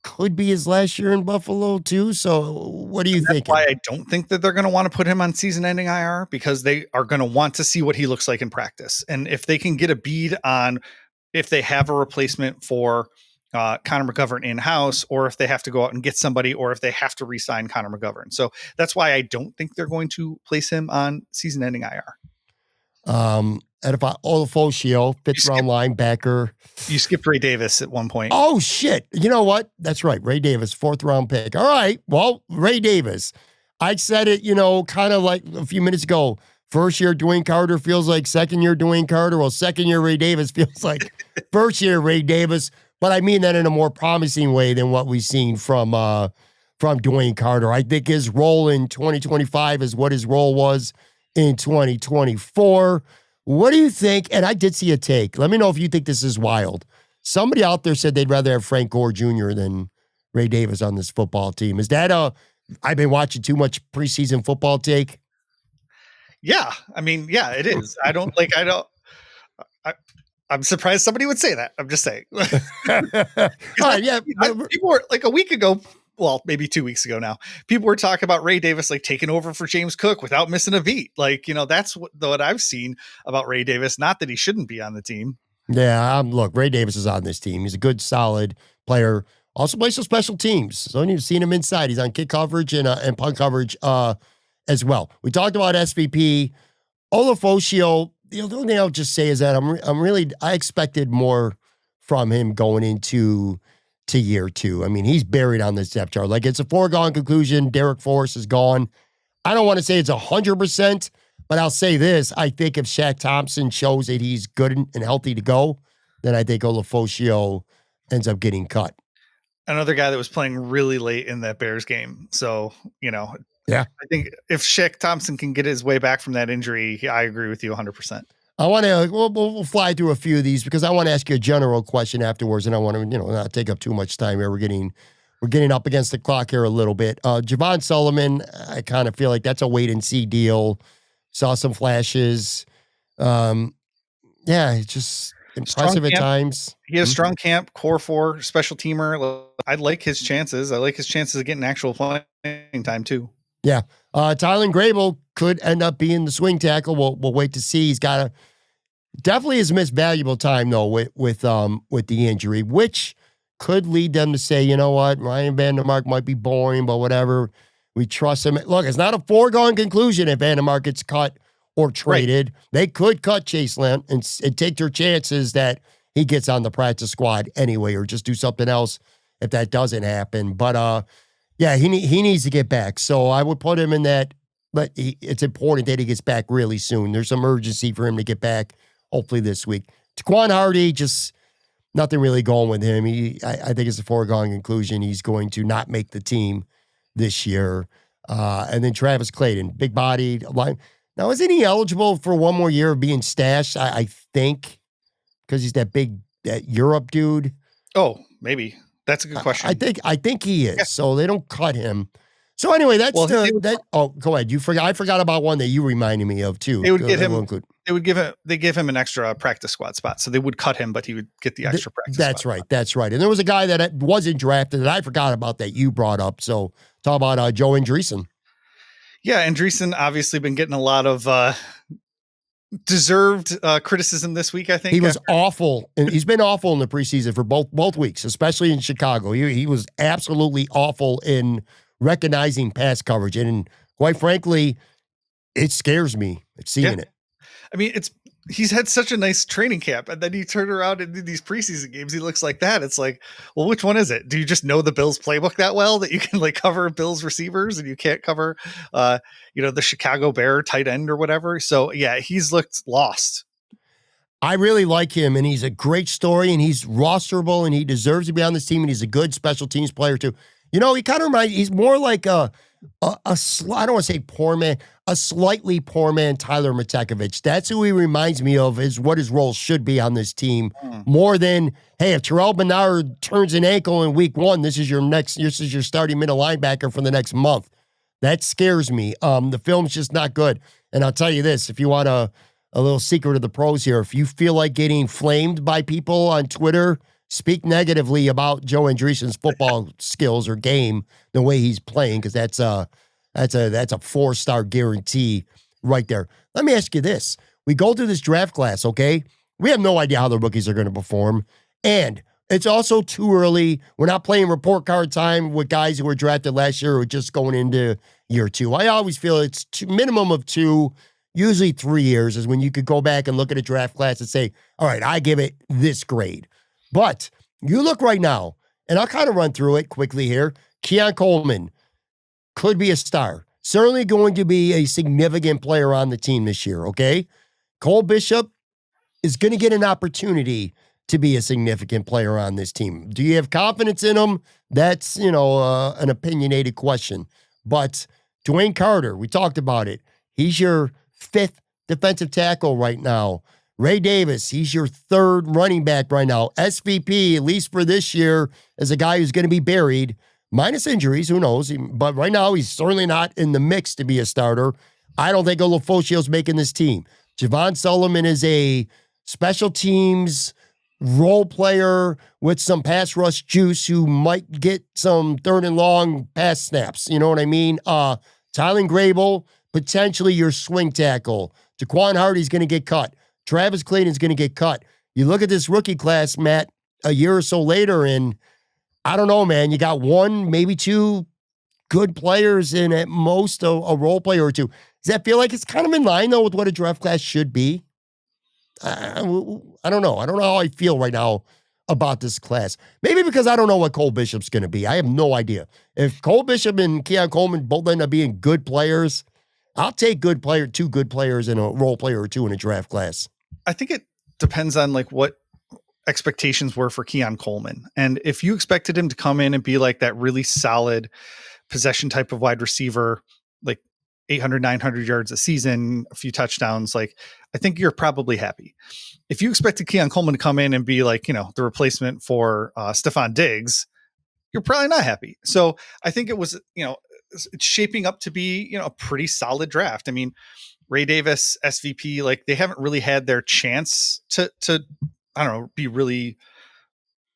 could be his last year in Buffalo too. So what do you think? Why I don't think that they're going to want to put him on season-ending IR, because they are going to want to see what he looks like in practice, and if they can get a bead on if they have a replacement for Connor McGovern in-house, or if they have to go out and get somebody, or if they have to re-sign Connor McGovern. So that's why I don't think they're going to place him on season-ending IR. Edify Olafosio, 5th round linebacker. You skipped Ray Davis at one point. Oh, shit. You know what? That's right. Ray Davis, 4th round pick. All right. Well, Ray Davis. I said it, kind of like a few minutes ago. First year Dwayne Carter feels like second year Dwayne Carter. Well, second year Ray Davis feels like first year Ray Davis. But I mean that in a more promising way than what we've seen from Dwayne Carter. I think his role in 2025 is what his role was in 2024. What do you think? And I did see a take. Let me know if you think this is wild. Somebody out there said they'd rather have Frank Gore Jr. than Ray Davis on this football team. Is that I've been watching too much preseason football take? Yeah. I mean, yeah, it is. I'm surprised somebody would say that. I'm just saying. Yeah. People were like a week ago, well, maybe 2 weeks ago now, people were talking about Ray Davis like taking over for James Cook without missing a beat. Like, that's what I've seen about Ray Davis. Not that he shouldn't be on the team. Yeah, look, Ray Davis is on this team. He's a good, solid player. Also plays some special teams. So you've seen him inside. He's on kick coverage and punt coverage as well. We talked about SVP. Olafoshio, the only thing I'll just say is that I expected more from him going into year 2. I mean, he's buried on this depth chart. Like, it's a foregone conclusion. Derek Forrest is gone. I don't want to say it's 100%, but I'll say this. I think if Shaq Thompson shows that he's good and healthy to go, then I think Olafoshio ends up getting cut. Another guy that was playing really late in that Bears game. So, yeah, I think if Shaq Thompson can get his way back from that injury, I agree with you 100%. I want to, we'll fly through a few of these because I want to ask you a general question afterwards, and I want to, not take up too much time here. We're getting up against the clock here a little bit. Javon Sullivan, I kind of feel like that's a wait and see deal. Saw some flashes. It's just impressive at times. He has strong camp, core 4, special teamer. I like his chances. I like his chances of getting actual playing time too. Yeah. Tyler Grable could end up being the swing tackle. We'll wait to see. He's got definitely has missed valuable time though with the injury, which could lead them to say, you know what, Ryan Vandermark might be boring, but whatever. We trust him. Look, it's not a foregone conclusion if Vandermark gets cut or traded. Right. They could cut Chase Lamp and take their chances that he gets on the practice squad anyway, or just do something else if that doesn't happen. But he needs to get back. So I would put him in that, but it's important that he gets back really soon. There's some urgency for him to get back, hopefully this week. Taquan Hardy, just nothing really going with him. I think it's a foregone conclusion. He's going to not make the team this year. And then Travis Clayton, big-bodied line. Now, isn't he eligible for one more year of being stashed? I think, because he's that Europe dude. Oh, maybe. That's a good question. I think he is. Yeah. So they don't cut him. So anyway, go ahead. I forgot about one that you reminded me of too. They would give him an extra practice squad spot. So they would cut him, but he would get the extra practice spot. That's right. And there was a guy that wasn't drafted that I forgot about that you brought up. So talk about Joe Andreessen. Yeah, Andreessen obviously been getting a lot of deserved criticism this week. I think he was awful, and he's been awful in the preseason for both weeks, especially in Chicago. He was absolutely awful in recognizing pass coverage, and quite frankly, it scares me seeing it. I mean, he's had such a nice training camp, and then you turn around and do these preseason games, he looks like that. It's like, well, which one is it? Do you just know the Bills playbook that well that you can cover Bills receivers and you can't cover, the Chicago Bear tight end or whatever? So yeah, he's looked lost. I really like him, and he's a great story, and he's rosterable, and he deserves to be on this team, and he's a good special teams player too. He kind of reminds. He's more like I don't want to say poor man, a slightly poor man Tyler Matekevich. That's who he reminds me of, is what his role should be on this team. More than, hey, if Terrell Bernard turns an ankle in week 1, this is your starting middle linebacker for the next month. That scares me. The film's just not good. And I'll tell you this, if you want a little secret of the pros here, if you feel like getting flamed by people on Twitter, speak negatively about Joe Andreessen's football skills or game, the way he's playing, because that's a 4-star guarantee right there. Let me ask you this. We go through this draft class, okay? We have no idea how the rookies are going to perform. And it's also too early. We're not playing report card time with guys who were drafted last year who are just going into year 2. I always feel it's minimum of 2, usually 3 years is when you could go back and look at a draft class and say, all right, I give it this grade. But you look right now, and I'll kind of run through it quickly here. Keon Coleman could be a star. Certainly going to be a significant player on the team this year, okay? Cole Bishop is going to get an opportunity to be a significant player on this team. Do you have confidence in him? That's, an opinionated question. But Dwayne Carter, we talked about it. He's your 5th defensive tackle right now. Ray Davis, he's your 3rd running back right now. SVP, at least for this year, is a guy who's going to be buried, minus injuries, who knows? But right now, he's certainly not in the mix to be a starter. I don't think Olafoshio's making this team. Javon Sullivan is a special teams role player with some pass rush juice who might get some 3rd and long pass snaps. You know what I mean? Tylen Grable, potentially your swing tackle. Taquan Hardy's going to get cut. Travis Clayton's going to get cut. you look at this rookie class, Matt, a year or so later, and I don't know, man, you got one, maybe two good players and at most a role player or two. Does that feel like it's kind of in line, though, with what a draft class should be? I don't know. I don't know how I feel right now about this class. Maybe because I don't know what Cole Bishop's going to be. I have no idea. If Cole Bishop and Keon Coleman both end up being good players, I'll take two good players and a role player or two in a draft class. I think it depends on like what expectations were for Keon Coleman. And if you expected him to come in and be like that really solid possession type of wide receiver, like 800, 900 yards a season, a few touchdowns, like I think you're probably happy. If you expected Keon Coleman to come in and be like, the replacement for Stephon Diggs, you're probably not happy. So I think it was, it's shaping up to be, a pretty solid draft. I mean, Ray Davis, SVP, like they haven't really had their chance to I don't know, be really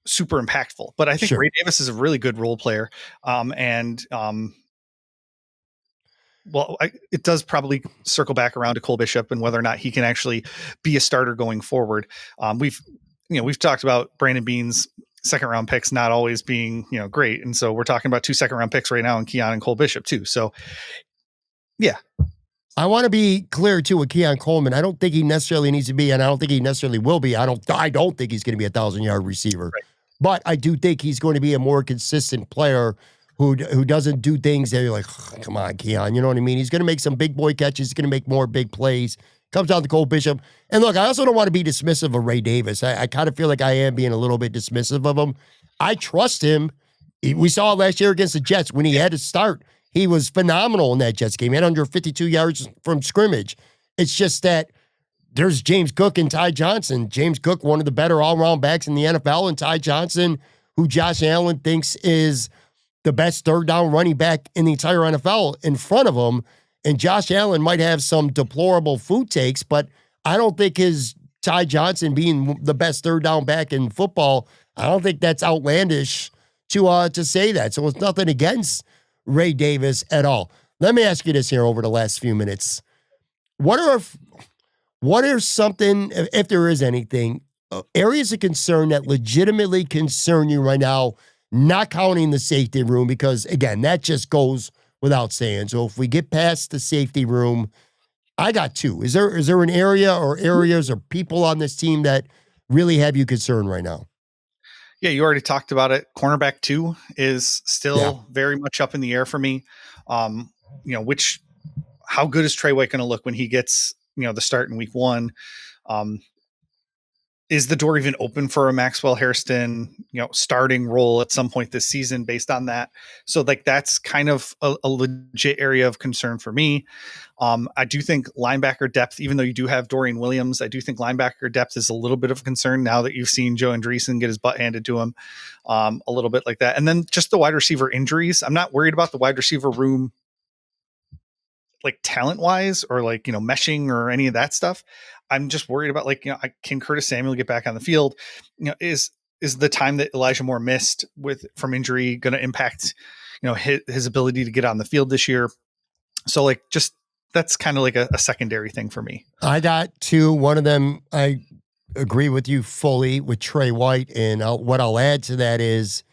super impactful, but I think Ray Davis is a really good role player. It does probably circle back around to Cole Bishop and whether or not he can actually be a starter going forward. We've talked about Brandon Beane's second round picks not always being, great. And so we're talking about 2 second round picks right now in Keon and Cole Bishop too. So yeah. I want to be clear too with Keon Coleman. I don't think he necessarily needs to be, and I don't think he necessarily will be. I don't think he's going to be 1,000-yard receiver, right. But I do think he's going to be a more consistent player who doesn't do things that you're like, oh, come on, Keon. You know what I mean? He's going to make some big boy catches. He's going to make more big plays. Comes down to Cole Bishop. And look, I also don't want to be dismissive of Ray Davis. I kind of feel like I am being a little bit dismissive of him. I trust him. We saw it last year against the Jets when he had to start. He was phenomenal in that Jets game. He had under 52 yards from scrimmage. It's just that there's James Cook and Ty Johnson. James Cook, one of the better all-around backs in the NFL, and Ty Johnson, who Josh Allen thinks is the best third down running back in the entire NFL, in front of him. And Josh Allen might have some deplorable food takes, but I don't think his Ty Johnson being the best third down back in football, I don't think that's outlandish to say that. So it's nothing against Ray Davis at all. Let me ask you this here over the last few minutes. What are something, if there is anything, areas of concern that legitimately concern you right now, not counting the safety room, because again, that just goes without saying. So if we get past the safety room, I got 2. Is there an area or areas or people on this team that really have you concerned right now? Yeah, you already talked about it. Cornerback 2 is still very much up in the air for me. How good is Trey White going to look when he gets, the start in week 1? Is the door even open for a Maxwell Hairston, starting role at some point this season based on that? So like, that's kind of a legit area of concern for me. I do think linebacker depth, even though you do have Dorian Williams, I do think linebacker depth is a little bit of a concern now that you've seen Joe Andreessen get his butt handed to him a little bit like that. And then just the wide receiver injuries. I'm not worried about the wide receiver room, like talent wise or like, meshing or any of that stuff. I'm just worried about can Curtis Samuel get back on the field? Is the time that Elijah Moore missed from injury going to impact, his ability to get on the field this year? So that's kind of like a secondary thing for me. I got 2. One of them, I agree with you fully with Trey White. And what I'll add to that is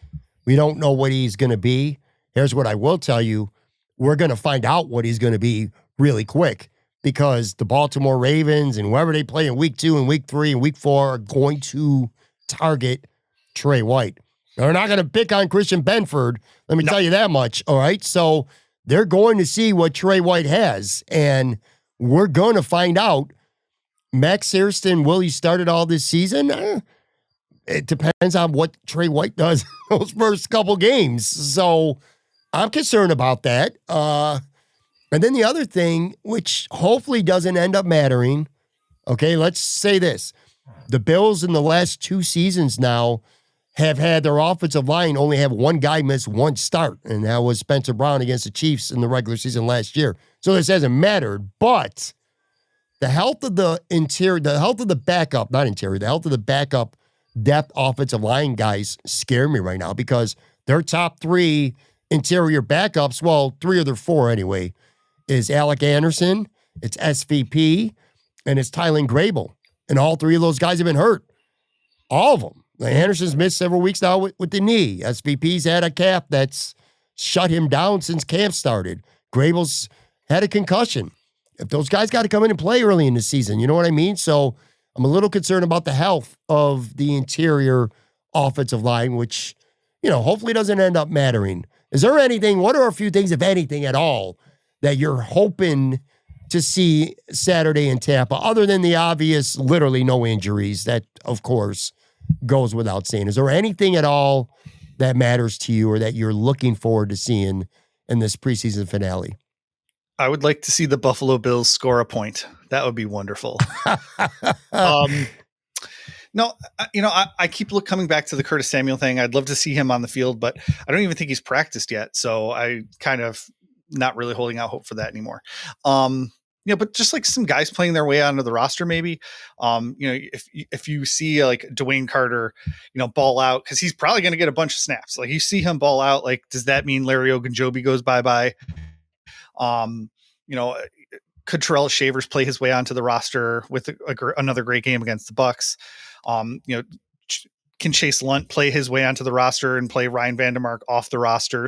we don't know what he's going to be. Here's what I will tell you. We're going to find out what he's going to be really quick, because the Baltimore Ravens and whoever they play in week 2 and week 3 and week 4 are going to target Trey White. They're not going to pick on Christian Benford. Let me tell you that much. All right. So they're going to see what Trey White has, and we're going to find out. Max Hairston, will he start it all this season? It depends on what Trey White does those first couple games. So I'm concerned about that. And then the other thing, which hopefully doesn't end up mattering, okay, let's say this. The Bills in the last 2 seasons now have had their offensive line only have one guy miss one start, and that was Spencer Brown against the Chiefs in the regular season last year. So this hasn't mattered, but the health of the backup depth offensive line guys scare me right now, because their top 3 interior backups, well, 3 of their 4 anyway, is Alec Anderson, it's SVP, and it's Tylen Grable. And all 3 of those guys have been hurt. All of them. Anderson's missed several weeks now with the knee. SVP's had a calf that's shut him down since camp started. Grable's had a concussion. If those guys got to come in and play early in the season, you know what I mean? So I'm a little concerned about the health of the interior offensive line, which, hopefully doesn't end up mattering. Is there anything, what are a few things, if anything at all, that you're hoping to see Saturday in Tampa, other than the obvious, literally no injuries, that, of course, goes without saying? Is there anything at all that matters to you or that you're looking forward to seeing in this preseason finale? I would like to see the Buffalo Bills score a point. That would be wonderful. No, I keep coming back to the Curtis Samuel thing. I'd love to see him on the field, but I don't even think he's practiced yet. So I kind of not really holding out hope for that anymore. But just like some guys playing their way onto the roster, maybe, if you see like Dwayne Carter, ball out, because he's probably going to get a bunch of snaps. Like you see him ball out, like, does that mean Larry Ogunjobi goes bye-bye? Could Terrell Shavers play his way onto the roster with another great game against the Bucks? Can Chase Lunt play his way onto the roster and play Ryan Vandermark off the roster?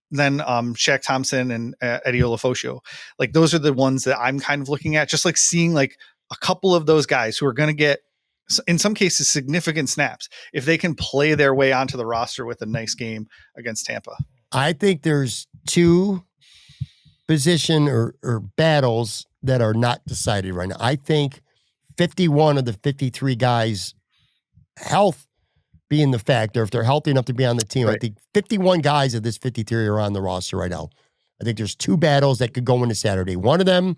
Then Shaq Thompson and Eddie Olafosio. Like those are the ones that I'm kind of looking at, just like seeing like a couple of those guys who are going to get, in some cases, significant snaps if they can play their way onto the roster with a nice game against Tampa. I think there's two position or battles that are not decided right now. I think 51 of the 53 guys, health being the factor, if they're healthy enough to be on the team, right. I think 51 guys of this 53 are on the roster right now. I think there's two battles that could go into Saturday. One of them,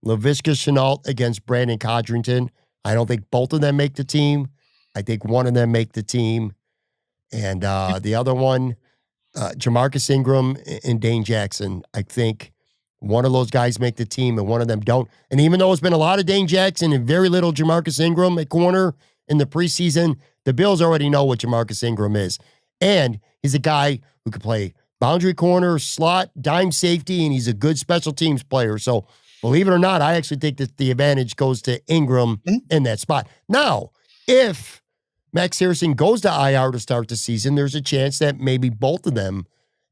Laviska Shenault against Brandon Codrington. I don't think both of them make the team. I think one of them make the team. And the other one, Jamarcus Ingram and Dane Jackson. I think one of those guys make the team and one of them don't. And even though it's been a lot of Dane Jackson and very little Jamarcus Ingram at corner in the preseason, the Bills already know what Jamarcus Ingram is. And he's a guy who can play boundary corner, slot, dime safety, and he's a good special teams player. So believe it or not, I actually think that the advantage goes to Ingram in that spot. Now, if Max Harrison goes to IR to start the season, there's a chance that maybe both of them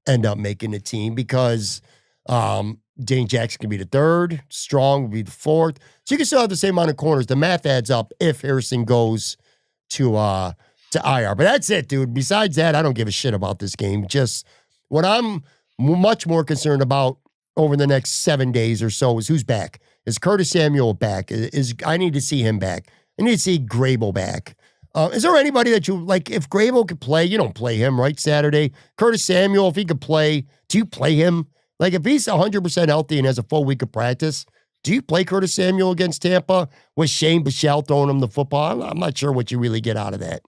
end up making the team because Dane Jackson can be the third, Strong will be the fourth. So you can still have the same amount of corners. The math adds up if Harrison goes to IR. But that's it, dude. Besides that, I don't give a shit about this game. Just what I'm much more concerned about over the next 7 days or so is who's back. Is Curtis Samuel back? I need to see him back. I need to see Grable back. Is there anybody that you, like, if Grable could play, you don't play him, right, Saturday? Curtis Samuel, if he could play, do you play him? Like, if he's 100% healthy and has a full week of practice, do you play Curtis Samuel against Tampa with Shane Bichelle throwing him the football? I'm not sure what you really get out of that.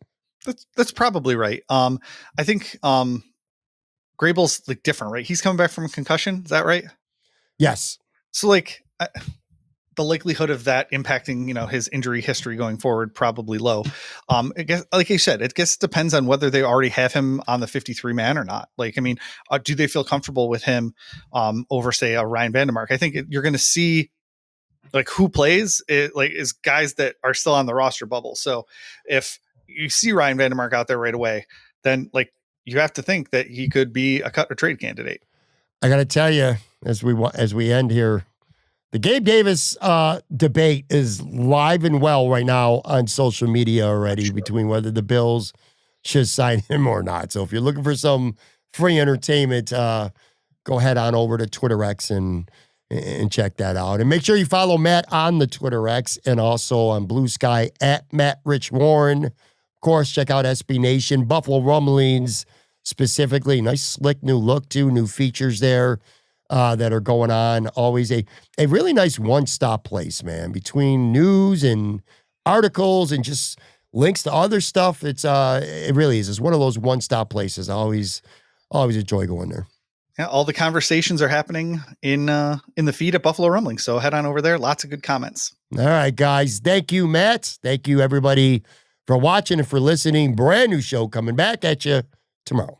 That's probably right. I think Grable's like different, right? He's coming back from a concussion. Is that right? Yes. So like the likelihood of that impacting, his injury history going forward, probably low. I guess, like I said, it depends on whether they already have him on the 53 man or not. Like, I mean, do they feel comfortable with him over, say, a Ryan Vandermark? I think you're going to see like who plays is guys that are still on the roster bubble. So if you see Ryan Vandermark out there right away, then like you have to think that he could be a cut or trade candidate. I got to tell you, as we end here, the Gabe Davis debate is live and well right now on social media already between whether the Bills should sign him or not. So if you're looking for some free entertainment, go head on over to Twitter X and check that out. And make sure you follow Matt on the Twitter X and also on Blue Sky at Matt Rich Warren. Of course, check out SB Nation, Buffalo Rumblings specifically. Nice, slick new look too, new features there. That are going on. Always a really nice one-stop place, man. Between news and articles and just links to other stuff, it really is. It's one of those one-stop places. I always enjoy going there. Yeah, all the conversations are happening in the feed at Buffalo Rumblings. So head on over there. Lots of good comments. All right, guys. Thank you, Matt. Thank you, everybody, for watching and for listening. Brand new show coming back at you tomorrow.